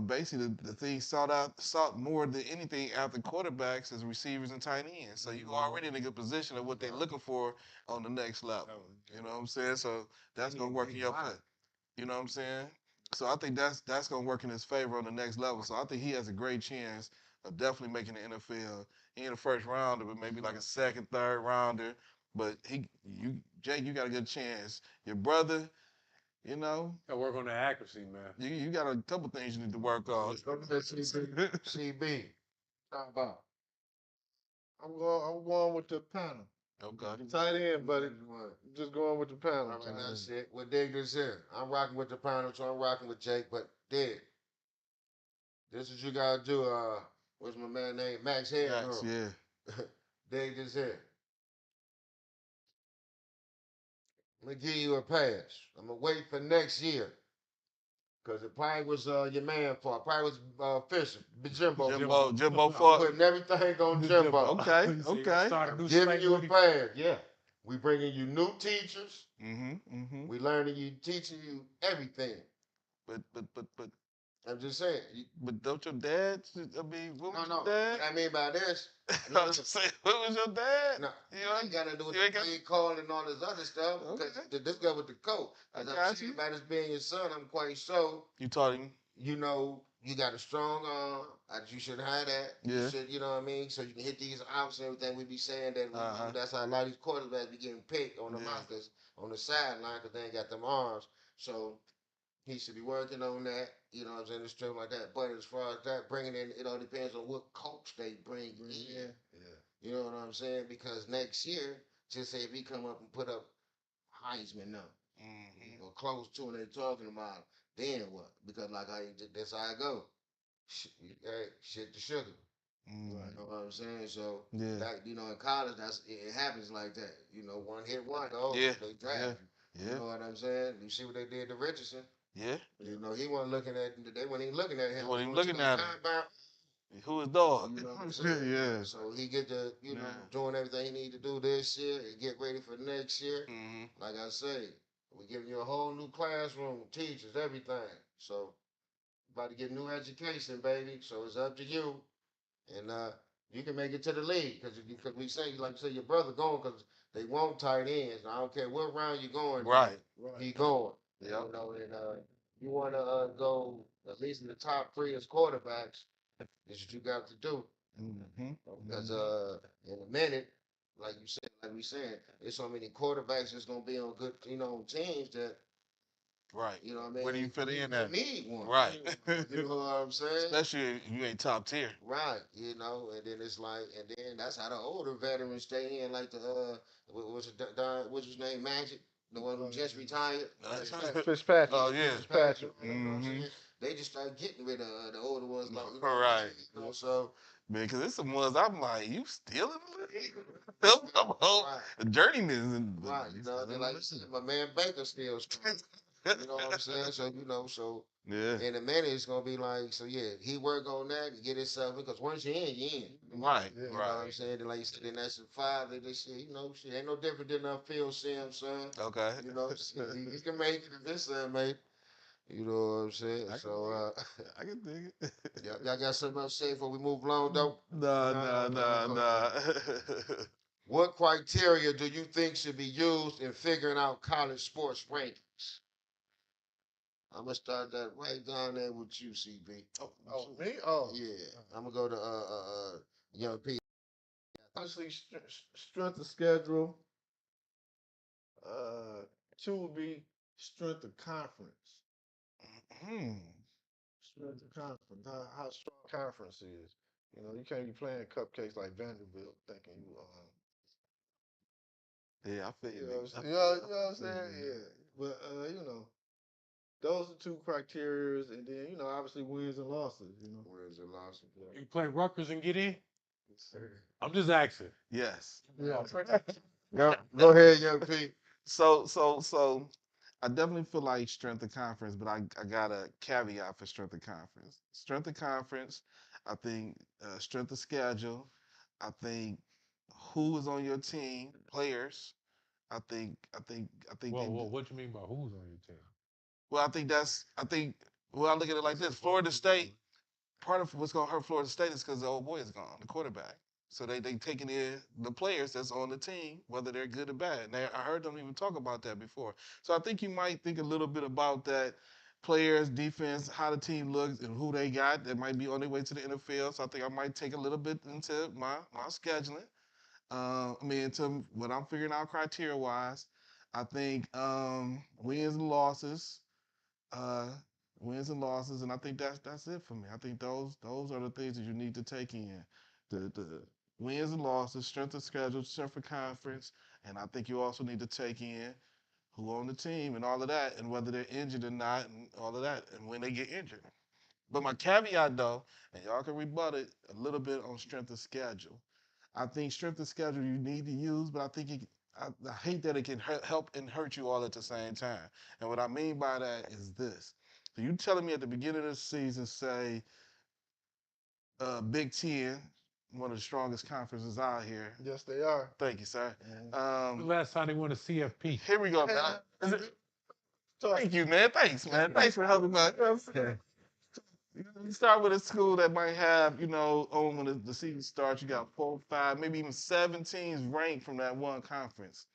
Basically the thing sought more than anything after quarterbacks is receivers and tight ends. So you already in a good position of what they're looking for on the next level. You know what I'm saying? So that's gonna work in your favor. You know what I'm saying? So I think that's gonna work in his favor on the next level. So I think he has a great chance of definitely making the NFL. He in the first rounder, but maybe like a second, third rounder. But Jake, you got a good chance. Your brother, you know, I work on the accuracy, man. you got a couple things you need to work on. CB. Talk about. I'm going with the panel. Okay. Tight end, buddy. All Just going with the panel. right, that's it. Well, dig this here. I'm rocking with the panel, so I'm rocking with Jake. But dig, this is what you gotta do. What's my man name? Max Head Max, Girl. yeah. Dig this here. I'm gonna give you a pass. I'm gonna wait for next year. Cause it probably was your man fault. Probably was Fisher, Jimbo. Jimbo I'm fought. putting everything on Jimbo. Okay, He said, okay. Start a I'm new giving slate you a with him. pass. Yeah. We bringing you new teachers. Mm-hmm. We learning you, teaching you everything. But I'm just saying. but don't your dad? I mean, what was No. your dad? What I mean by this, I was just saying, what was your dad? no, You ain't got to do with you the ain't got. play call and all this other stuff. Because Okay. this guy with the coach. I As I'm got saying you. about this being your son, I'm quite sure. You taught him. You got a strong arm. You should have that. Yeah. You should, you know what I mean? So you can hit these outs and everything. We be saying that Uh-huh. that's how a lot of these quarterbacks be getting picked on the Yeah. mockers on the sideline because they ain't got them arms. So he should be working on that. You know what I'm saying? The stuff like that. But as far as that bringing in, it all depends on what coach they bring in. Yeah. You know what I'm saying? Because next year, just say if he come up and put up Heisman number or close to, and they talking about, then what? Because like that's how I go. Hey, shit the sugar. Mm. You know what I'm saying? So Yeah. that in college, it happens like that. One hit wonder. Oh, Yeah. they draft Yeah. you. You Yeah. know what I'm saying? You see what they did to Richardson. Yeah. You know, he wasn't looking at. They weren't even looking at They him. wasn't He even went to looking that at him. combine. Who is dog? You know what I'm saying? Yeah. So he get to, you know, Yeah. doing everything he need to do this year and get ready for next year. Mm-hmm. Like I say, we giving you a whole new classroom, teachers, everything. So about to get new education, baby. So it's up to you, and you can make it to the league because we say, like you say, your brother going because they want tight ends. I don't care what round you going, Right. he going. Yeah. You know, and you want to go at least in the top three as quarterbacks. That's what you got to do. Mm-hmm. Because in a minute, like you said, like we said, there's so many quarterbacks that's gonna be on good, teams that Right. you know what I mean. Where do you fit in You at? need one. Right. You know what I'm saying? Especially if you ain't top tier. Right. You know, and then it's like, and then that's how the older veterans stay in, like the what's it, what's his name, Magic, the one who just retired. Fitzpatrick. Oh yeah. Fitzpatrick. You know what I'm Mm-hmm. saying? They just start getting rid of the older ones, like Right. You know, so Man, because there's some ones I'm like, you still in the league? The journeyman. right. You know, then like you said, my man Baker still strong. You know what I'm saying? So so Yeah. in a minute it's gonna be like, so yeah, he work on that and get himself because once you're in, you're in. Right. Yeah. You know what I'm Right. saying? Then like you said, then that's a five. They shit, shit ain't no different than Phil Sims, son. Okay. You know, shit, he can make it if his son made. You know what I'm saying? So I can dig it. y'all got something else to say before we move along though? Nah. What criteria do you think should be used in figuring out college sports rankings? I'm gonna start that right down there with you, CB. Oh, me? Oh. Yeah, I'm gonna go to young P. Honestly, strength of schedule. Two would be strength of conference. Hmm. Strength of conference. How strong conference is. You can't be playing cupcakes like Vanderbilt thinking Yeah, I feel you. you know what I'm saying? Yeah. But those are two criterias, and then obviously wins and losses. Where's the loss? You play Rutgers and get in? Yes, sir. I'm just asking. Yes. Yeah. Go ahead, young P. So I definitely feel like strength of conference, but I got a caveat for strength of conference. Strength of conference, I think strength of schedule, I think who is on your team, players. I think Well, they well, what you mean by who's on your team? well, I look at it like this. Florida State, part of what's gonna hurt Florida State is because the old boy is gone, the quarterback. So they taking in the players that's on the team, whether they're good or bad. And I heard them even talk about that before. So I think you might think a little bit about that players, defense, how the team looks, and who they got that might be on their way to the NFL. So I think I might take a little bit into my scheduling. Into what I'm figuring out criteria wise. I think wins and losses, uh, and I think that's it for me. I think those are the things that you need to take in. The wins and losses, strength of schedule, strength of conference, and I think you also need to take in who on the team and all of that, and whether they're injured or not, and all of that, and when they get injured. But my caveat though, and y'all can rebut it a little bit on strength of schedule. I think strength of schedule you need to use, but I think I hate that it can help and hurt you all at the same time. And what I mean by that is this. So you telling me at the beginning of the season, say, Big Ten, one of the strongest conferences out here. Yes, they are. Thank you, sir. The last time they won a CFP. Here we go, man. Thank you, man. Thanks, man. Thanks for helping me. You start with a school that might have, when the season starts, you got 4, 5, maybe even 7 teams ranked from that one conference.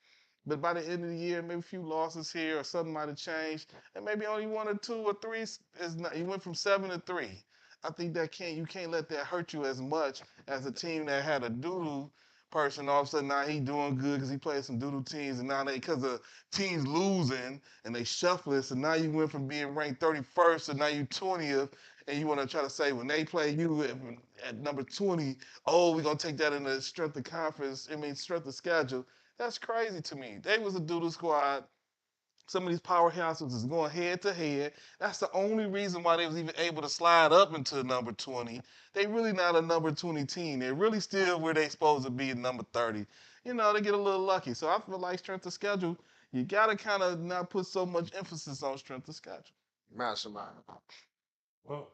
But by the end of the year, maybe a few losses here or something might have changed, and maybe only 1 or 2 or 3 is not. You went from 7 to 3. I think you can't let that hurt you as much as a team that had a doodoo person. All of a sudden now he doing good because he played some doodoo teams, and now because the teams losing and they shuffling, so now you went from being ranked 31st to now you 20th, and you want to try to say when they play you at number 20, oh, we're gonna take that in the strength of conference. Strength of schedule. That's crazy to me. They was a doodle squad. Some of these powerhouses is going head to head. That's the only reason why they was even able to slide up into number 20. They really not a number 20 team. They're really still where they supposed to be at number 30. They get a little lucky. So I feel like strength of schedule, you gotta kind of not put so much emphasis on strength of schedule. Mastermind. Well,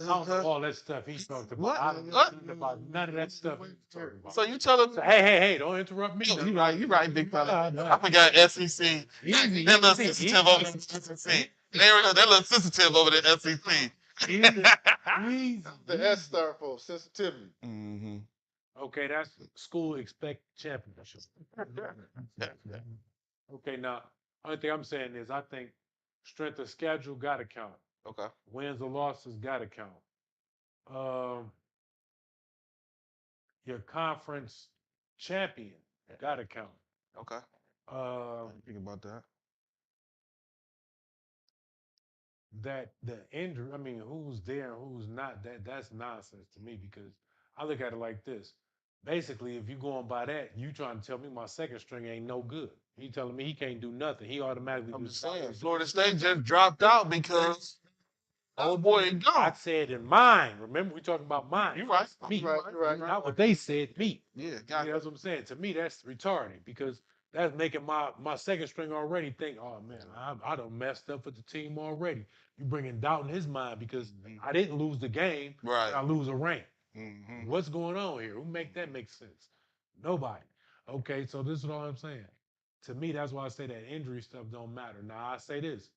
I don't know all that stuff he's talking about. What? I don't know What? nothing about none of that stuff he's talking about. So you tell him, So, hey, don't interrupt me. you right, big fella. Nah. I forgot SEC. Easy, They're a little easy, sensitive over the SEC. They're a little sensitive over the SEC. Easy. The S star for sensitivity. Mm-hmm. Okay, that's school expect championship. Okay, now, only thing I'm saying is I think strength of schedule got to count. Okay. Wins or losses got to count. Your conference champion got to count. Okay. Uh, Think about that. that the injury, I mean, who's there and who's not, that's nonsense to me because I look at it like this. Basically, if you're going by that, you trying to tell me my second string ain't no good. He telling me he can't do nothing. He automatically. I'm just saying, Florida State just dropped out because old boy ain't I gone. said in mine. Remember, we talking about mine. You right. Me. You're right. Not what they said. Me. Yeah, Yeah, got that's what I'm saying. To me, that's retarded because that's making my second string already think, oh man, I done messed up with the team already. You bringing doubt in his mind because I didn't lose the game. Right. I lose a rank. Mm-hmm. What's going on here? Who make that make sense? Nobody. Okay, so this is all I'm saying. To me, that's why I say that injury stuff don't matter. Now I say this: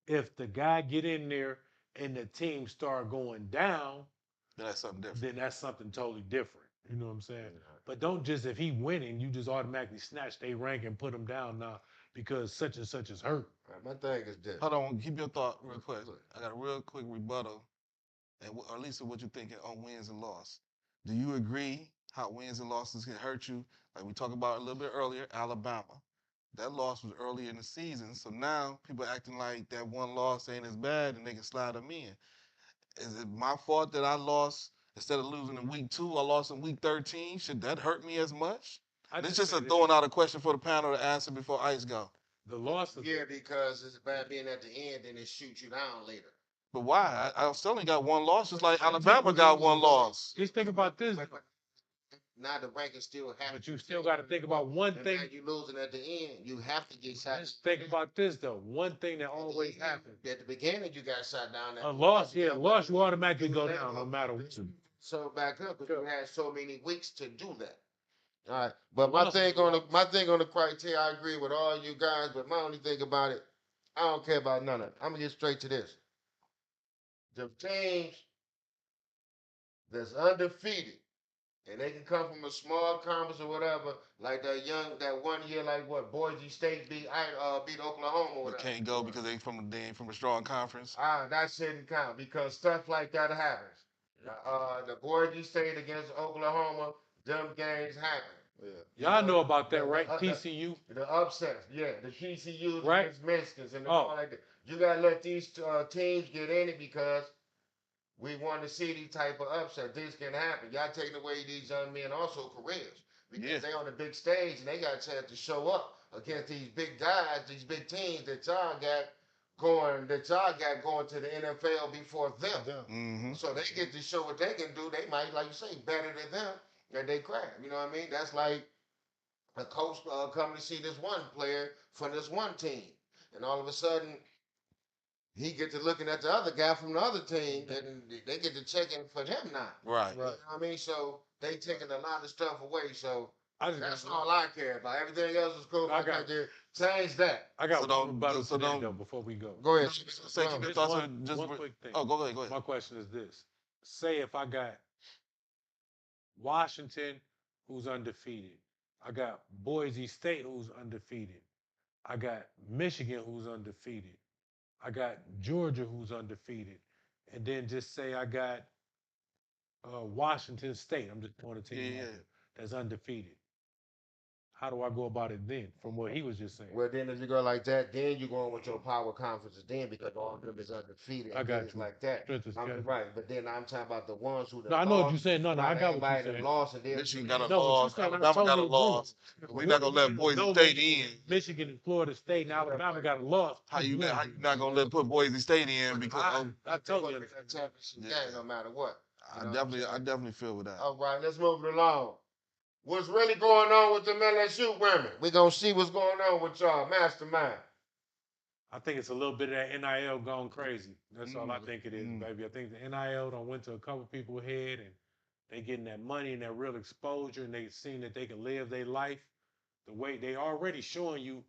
if the guy get in there and the team start going down, That's something different. then that's something totally different. You know what I'm saying? But don't just if he winning, you just automatically snatch their rank and put him down now because such and such is hurt. My thing is this. Hold on, keep your thought real quick. I got a real quick rebuttal, and or at least what you're thinking on wins and loss. Do you agree how wins and losses can hurt you? Like we talked about a little bit earlier, Alabama. That loss was early in the season, so now people acting like that one loss ain't as bad and they can slide them in. Is it my fault that I lost instead of losing in week 2? I lost in week 13. Should that hurt me as much? It's just a throwing out a question for the panel to answer before ice go. The loss of Yeah, because it's bad being at the end and it shoots you down later. But why? I still only got one loss, just like Alabama got one loss. just think about this. Now the ranking still happens. But you still got to think about one thing. Now you losing at the end, you have to get shot. Let's think about this though. One thing that always happens. At the beginning, you got shot down. A loss, you automatically go down no matter what. So back up because you had so many weeks to do that. All right, but my thing on the criteria, I agree with all you guys. But my only thing about it, I don't care about none of it. I'm gonna get straight to this. The teams that's undefeated, and they can come from a small conference or whatever, like that 1 year, like what Boise State beat Oklahoma or But whatever. can't go because they ain't from a strong conference. That shouldn't count because stuff like that happens. The Boise State against Oklahoma, them games happen. Yeah. Y'all know about that, right? TCU. The upsets, yeah, the TCUs Right. against Mexicans and all like that. You gotta let these teams get in it because we want to see these type of upsets. This can happen. Y'all taking away these young men also careers because they on the big stage and they got a chance to show up against these big guys, these big teams that y'all got going to the NFL before them. Mm-hmm. So they get to show what they can do. They might, like you say, better than them, and they crap. You know what I mean? That's like a coach coming to see this one player for this one team, and all of a sudden he get to looking at the other guy from the other team, and they get to checking for him now. Right. You know what I mean? So they taking a lot of stuff away. So that's all all I care about. Everything else is cool. I got to change that. I got So one rebuttal so today, don't- though, before we go. Go ahead. Say keep your thoughts on just. One quick thing. Oh, go ahead. My question is this. Say if I got Washington, who's undefeated. I got Boise State, who's undefeated. I got Michigan, who's undefeated. I got Georgia, who's undefeated. And then just say I got Washington State. I'm just throwing a team out there that's undefeated. How do I go about it then, from what he was just saying? Well, then if you go like that, then you going with your power conferences then because all of them is undefeated. I got it's you. like that. Right, but then I'm talking about the ones who. No, I know what you're saying. No, I got what you're saying. Lost and then Michigan got a No, what you loss. saying, I Alabama got a totally agree. loss. We're not gonna let Boise State in. Michigan and Florida State and Alabama got a loss. How you not gonna put Boise State in because I told you. that championship game no matter what. I definitely feel with that. All right, let's move it along. what's really going on with them LSU women. We gonna see what's going on with y'all, mastermind. I think it's a little bit of that NIL gone crazy. That's all I think it is, baby. I think the NIL done went to a couple people's head and they getting that money and that real exposure and they seen that they can live their life the way they already showing you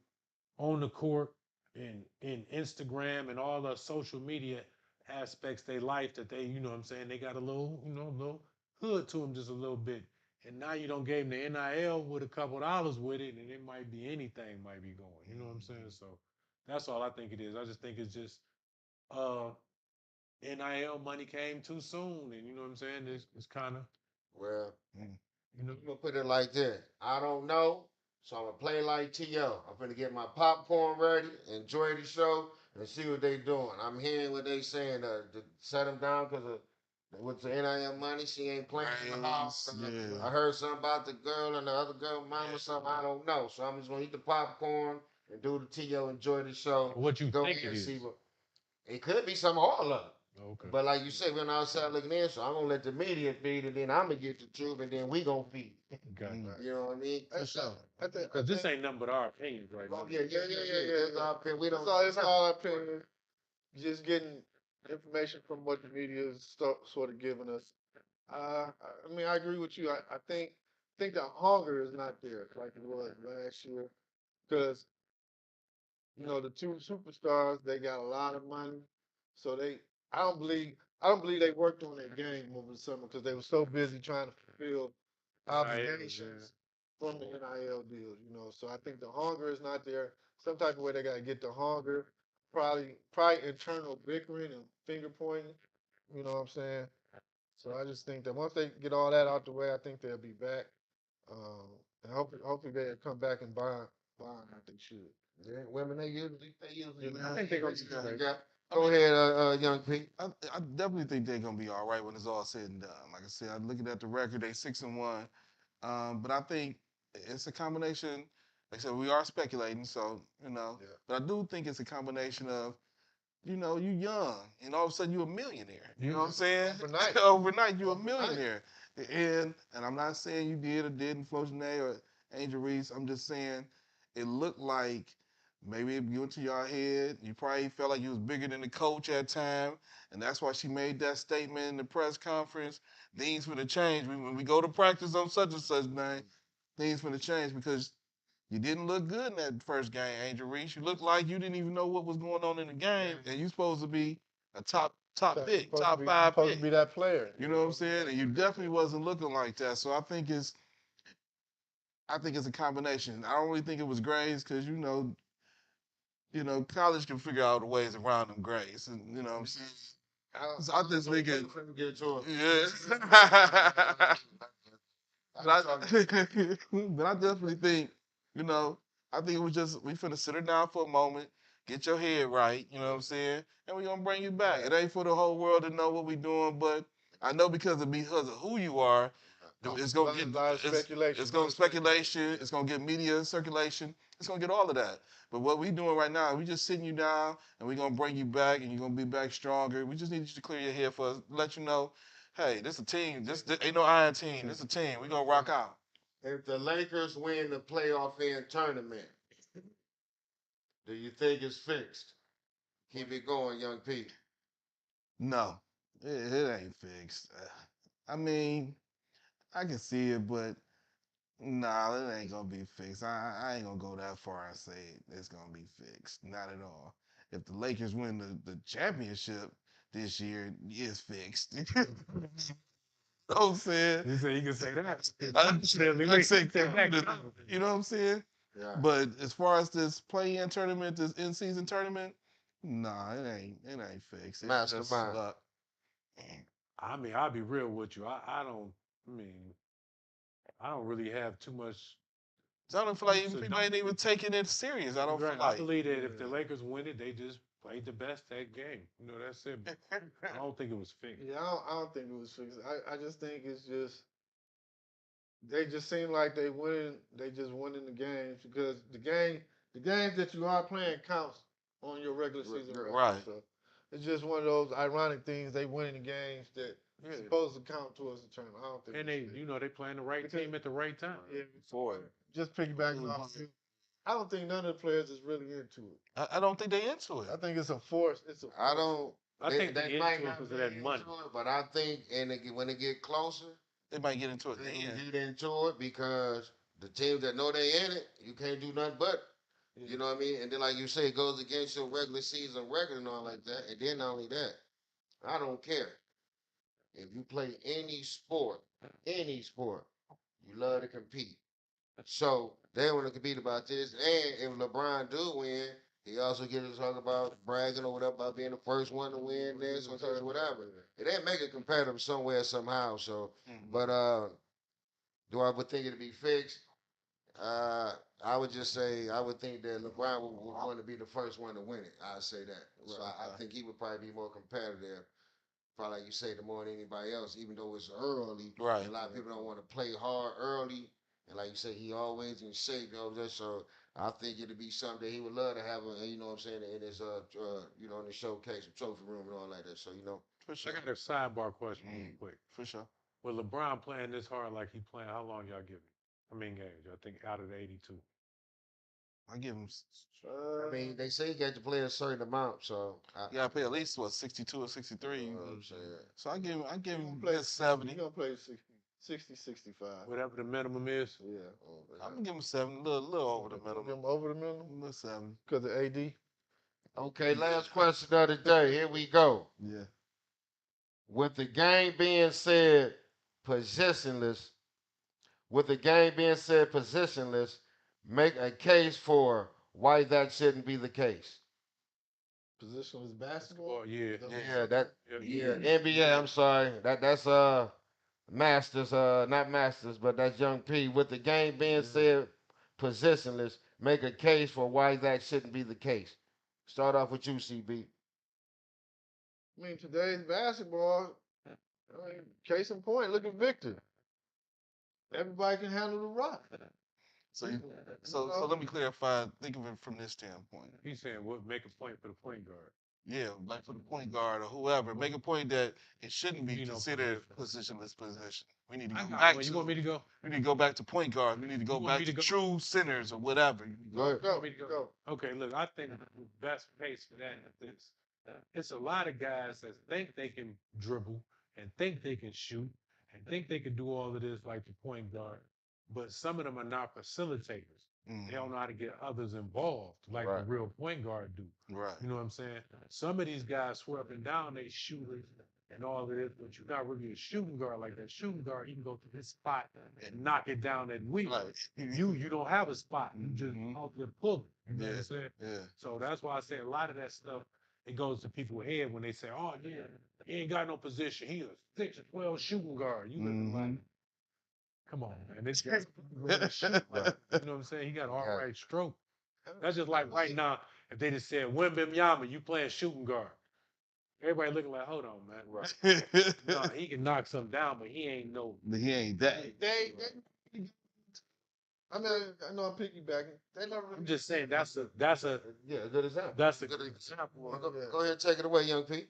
on the court and in Instagram and all the social media aspects they life that they, you know what I'm saying, they got a little, little hood to them just a little bit. And now you don't give them the NIL with a couple dollars with it, and it might be anything might be going. You know what I'm saying? So that's all I think it is. I just think it's just uh NIL money came too soon, and you know what I'm saying? It's kind of, Well, you know. I'm gonna put it like this. I don't know, so I'm gonna play like T.O. I'm gonna get my popcorn ready, enjoy the show, and see what they doing. I'm hearing what they saying to set them down because with the NIL money, she ain't playing in the house. Yeah. I heard something about the girl and the other girl mama, something I don't know. So I'm just gonna eat the popcorn and do the T.O. Enjoy the show. What you Go think ahead it and see is? what it could be. Some all of it. Okay. But like you said, we're not outside looking in, so I'm gonna let the media feed it, then I'm gonna get the truth, and then we gonna feed. Got Mm. that. You know what I mean? For sure. Because this ain't nothing but our opinions right now. Oh, yeah. That's our opinion. We don't. It's all opinion. Just getting information from what the media is sort of giving us. I mean, I agree with you. I think the hunger is not there like it was last year because the two superstars they got a lot of money, so I don't believe they worked on their game over the summer because they were so busy trying to fulfill obligations from the NIL deals. So I think the hunger is not there. Some type of way they got to get the hunger. Probably internal bickering and finger pointing. You know what I'm saying? So I just think that once they get all that out the way, I think they'll be back. And hopefully they'll come back and buy like they should. Yeah, women they usually. I think they're gonna be Yeah. great. Go ahead, young Pete. I definitely think they're gonna be all right when it's all said and done. Like I said, I'm looking at the record, they 6-1. But I think it's a combination. Like I said, we are speculating, so Yeah. But I do think it's a combination of you young, and all of a sudden you're a millionaire. You know what I'm saying? Overnight. Overnight you're a millionaire. And I'm not saying you did or didn't, Flo Janae or Angel Reese. I'm just saying it looked like maybe it went to your head. You probably felt like you was bigger than the coach at time, and that's why she made that statement in the press conference. Things for the change. When we go to practice on such and such night, things for the change because you didn't look good in that first game, Angel Reese. You looked like you didn't even know what was going on in the game, and you supposed to be a top pick, top five Supposed pick. to be that player. You know what I'm saying? And you definitely wasn't looking like that. So I think it's a combination. I don't really think it was grades because college can figure out ways around them grades, and you know what I'm saying. So I just think it. Get to it. Yeah. But but I definitely think, you know, I think it was just we finna sit her down for a moment, get your head right, you know what I'm saying, and we gonna bring you back. It ain't for the whole world to know what we doing, but I know because of who you are, it's gonna get A lot of speculation. it's gonna speculation, it's gonna get media circulation, it's gonna get all of that. But what we doing right now, we just sitting you down and we gonna bring you back and you're gonna be back stronger. We just need you to clear your head for us, let you know, hey, this a team. This ain't no iron team. This a team. We gonna rock out. If the Lakers win the playoff in tournament, do you think it's fixed? Keep it going, young Pete. No, it ain't fixed. I mean, I can see it, but nah, it ain't gonna be fixed. I ain't gonna go that far and say it's gonna be fixed. Not at all. If the Lakers win the championship this year, it's fixed. You know what I'm saying? You say you can say that. I say, you know what I'm saying? Yeah. But as far as this play-in tournament, this in-season tournament, nah, it ain't fixed. It's just Mastermind. luck. I mean, I'll be real with you. I don't really have too much. So I don't feel like So people ain't even taking it serious. I don't feel Right. I like. believe that if the Lakers win it, they just played the best that game. That's it. I don't think it was fixed. Yeah, I don't think it was fixed. I just think it's just they just seem like they just winning the games because the games that you are playing counts on your regular season record. Right. So It's just one of those ironic things. They winning the games that supposed to count towards the tournament. I don't think. And they playing the right team at the right time. Yeah, just piggybacking off. I don't think none of the players is really into it. I don't think they into it. I think it's a force. It's a force. I don't. I think they they might into it not because be of that into money. it, but I think when it get closer, They might get into it they then. get into it because the teams that know they in it, you can't do nothing but. You know what I mean? And then, like you say, it goes against your regular season record and all like that. And then not only that, I don't care if you play any sport, you love to compete. So they want to compete about this. And if LeBron do win, he also get to talk about bragging or whatever about being the first one to win this or whatever. It ain't make it competitive somewhere somehow. So, but do I would think it'd be fixed? Uh, I would just say I would think that LeBron would want to be the first one to win it. I'd say that. So I think he would probably be more competitive. Probably like you say, the more than anybody else, even though it's early. Right. A lot of people don't want to play hard early. And like you say, he always in shape, so I think it'd be something that he would love to have, you know what I'm saying, in his, in the showcase, trophy room and all like that. So, For I sure. got a sidebar question real quick. For sure. With LeBron playing this hard like he playing, how long y'all give him? I mean, games. I think out of the 82. I give him. I mean, they say you got to play a certain amount, so You gotta play at least 62 or 63. you know what I'm saying. So I give him play just 70. He's gonna play 60, 65. Whatever the minimum is. Yeah. I'm gonna give him 70, little over the minimum. Give him over the minimum A little 70. because of AD. Okay, last question of the day. Here we go. Yeah. With the game being said positionless, with the game being said positionless, make a case for why that shouldn't be the case. Positionless basketball. Oh, yeah. NBA. I'm sorry. That's Masters. Not Masters, but that's Young P. With the game being said positionless, make a case for why that shouldn't be the case. Start off with you, CB. I mean, today's basketball. I mean, case in point, look at Victor. Everybody can handle the rock. So let me clarify. Think of it from this standpoint. He's saying what make a point for the point guard. Yeah, like for the point guard or whoever, make a point that it shouldn't be You know, considered positionless position. We need to I go got back one. to. You want me to go? We need to go back to point guard. We need to go You want back me to to go? true centers or whatever. Go. You want me to go? Okay, look, I think the best case for that is this. It's a lot of guys that think they can dribble and think they can shoot and think they can do all of this like the point guard, but some of them are not facilitators. They don't know how to get others involved like the real point guard do. Right. You know what I'm saying? Some of these guys swear up and down they shooters and all of this, but you're not really a shooting guard like that. Shooting guard, you can go to this spot and knock it down at will. Right. You don't have a spot. You just out there pulling. You know what I'm saying? Yeah. So that's why I say a lot of that stuff, it goes to people's head when they say, oh, yeah, he ain't got no position. He a 6 or 12 shooting guard. You looking like, come on, man. This guy's really shoot. You know what I'm saying? He got all right stroke. That's just like right now, if they just said, Wembanyama, you playing shooting guard. Everybody looking like, hold on, man. Right. No, he can knock something down, but he ain't no. He ain't that. I mean, I know I'm piggybacking. They never. I'm just saying that's a good example. That's a good example. Go ahead and take it away, Young P.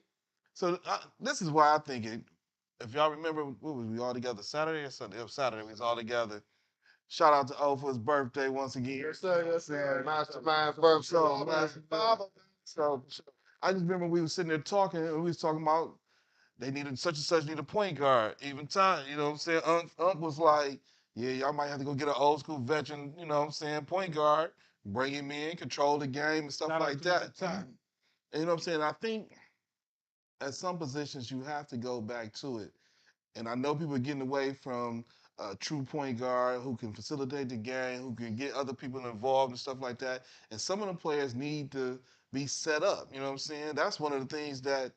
So this is why I think it. If y'all remember, what was we all together Saturday or Sunday? It was Saturday. We was all together. Shout out to O for his birthday once again. Yes, sir. Yes, sir. Mastermind birthday. So I just remember we were sitting there talking, and we was talking about they needed such and such need a point guard. Even time, you know what I'm saying? Unc was like, yeah, y'all might have to go get an old school veteran, you know what I'm saying, point guard, bring him in, control the game and stuff like that. And you know what I'm saying? I think at some positions you have to go back to it. And I know people are getting away from a true point guard who can facilitate the game, who can get other people involved and stuff like that. And some of the players need to be set up. You know what I'm saying? That's one of the things that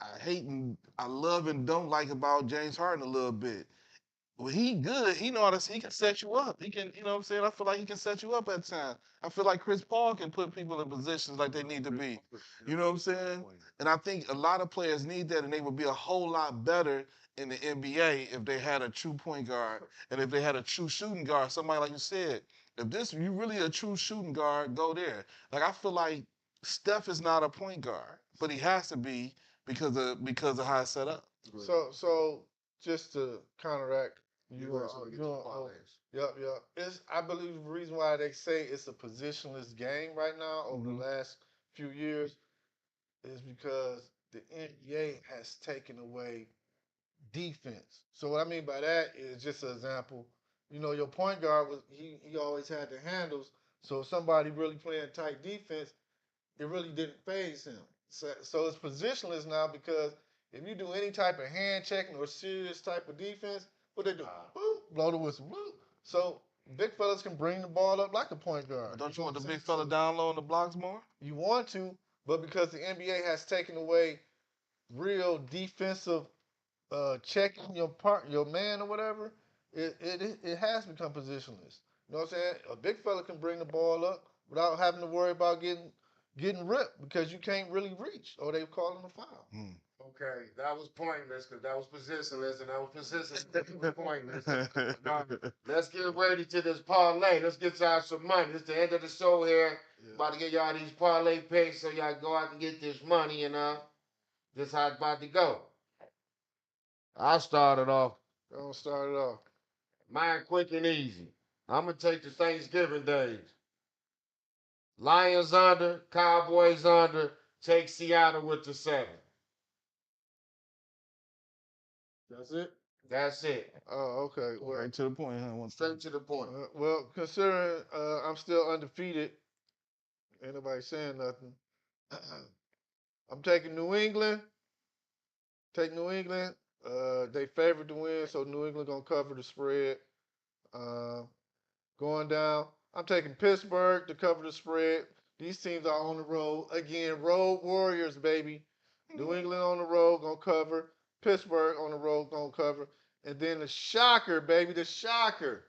I hate and I love and don't like about James Harden a little bit. Well, he good. He know how to. He can set you up. He can. You know what I'm saying? I feel like he can set you up at times. I feel like Chris Paul can put people in positions like they need to be. You know what I'm saying? And I think a lot of players need that, and they would be a whole lot better in the NBA if they had a true point guard and if they had a true shooting guard. Somebody like you said, if you really a true shooting guard, go there. Like I feel like Steph is not a point guard, but he has to be because of how it's set up. So just to counteract You you, go ahead, so we get to the parlays. yep. It's I believe the reason why they say it's a positionless game right now over Mhm. the last few years is because the NBA has taken away defense. So what I mean by that is just an example. You know, your point guard was he always had the handles. So if somebody really playing tight defense, it really didn't phase him. So it's positionless now because if you do any type of hand checking or serious type of defense, what they do? Boop, blow the whistle. Boop. So big fellas can bring the ball up like a point guard. But don't you want the big fella down low in the blocks more? You want to, but because the NBA has taken away real defensive checking your man or whatever, it has become positionless. You know what I'm saying? A big fella can bring the ball up without having to worry about getting ripped because you can't really reach or they calling a foul. Mm. Okay, that was pointless because that was positionless and that was positionless. Pointless. Now, let's get ready to this parlay. Let's get y'all some money. It's the end of the show here. Yeah. About to get y'all these parlay picks so y'all go out and get this money and this how it's about to go. I started off. Don't start it off. Mine quick and easy. I'm gonna take the Thanksgiving days. Lions under, Cowboys under. Take Seattle with the 7. That's it. That's it. Oh, okay. Well, Right to the point, huh? Straight to the point. well, considering I'm still undefeated, ain't nobody saying nothing. I'm taking New England. Take New England. They favored to win, so New England gonna cover the spread. Uh, Going down, I'm taking Pittsburgh to cover the spread. These teams are on the road again. Road Warriors, baby. New England on the road gonna cover. Pittsburgh on the road gonna cover, and then the shocker, baby, the shocker.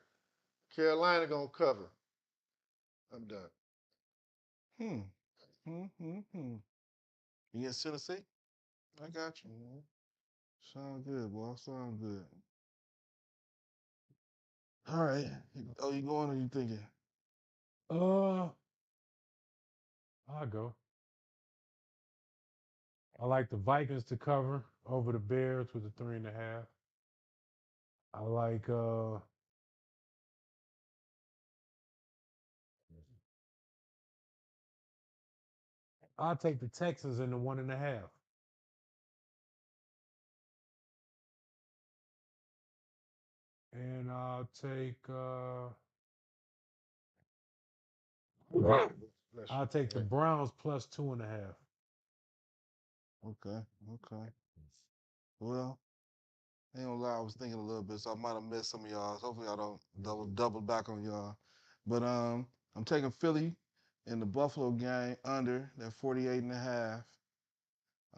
Carolina gonna cover. I'm done. Hmm. Against Tennessee? I got you. Mhm. Sound good, boy. Sound good. All right. Oh, you going or you thinking? I'll go. I like the Vikings to cover over the Bears with the 3.5. I like I'll take the Texans in the 1.5. And Bless I'll you. take the Browns plus 2.5. Okay. Okay. Well, ain't gonna lie, I was thinking a little bit, so I might have missed some of y'all. Hopefully, I don't double back on y'all. But I'm taking Philly in the Buffalo game under that 48.5.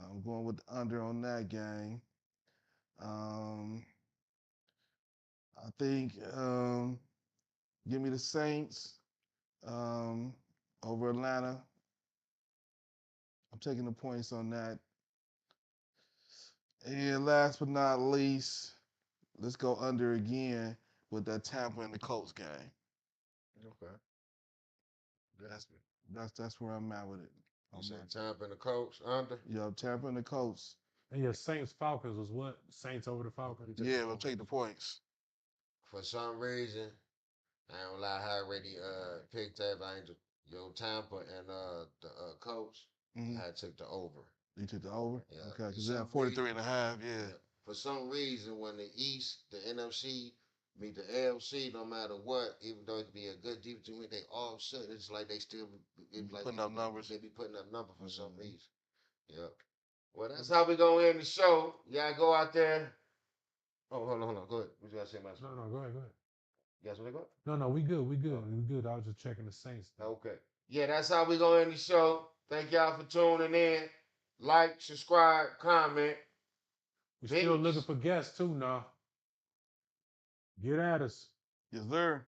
I'm going with the under on that game. Um, I think give me the Saints um, over Atlanta. I'm taking the points on that. And last but not least, let's go under again with that Tampa and the Colts game. Okay. That's where I'm at with it. You said Tampa and the Colts under? Yo, Tampa and the Colts. And your Saints Falcons was what? Saints over the Falcons? Yeah, we'll take the points. For some reason, I ain't gonna lie, I already picked that. I ain't Tampa and the Colts. Mm-hmm. I took the over. You took the over? Yeah. Okay, because they're at 43.5, yeah. For some reason, when the East, the NFC meet the AFC, no matter what, even though it could be a good defense, they all shut. It's like they still like Putting up numbers. They be putting up numbers for some reason. Yeah. Well, that's how we gonna end the show. Y'all go out there. Oh, hold on. Go ahead. What you gotta say, Master? No, go ahead. You guys wanna go? No, we good. We good. I was just checking the Saints. Okay. Yeah, that's how we gonna end the show. Thank y'all for tuning in. Like, subscribe, comment. We're still looking for guests too now. Get at us. Yes, sir.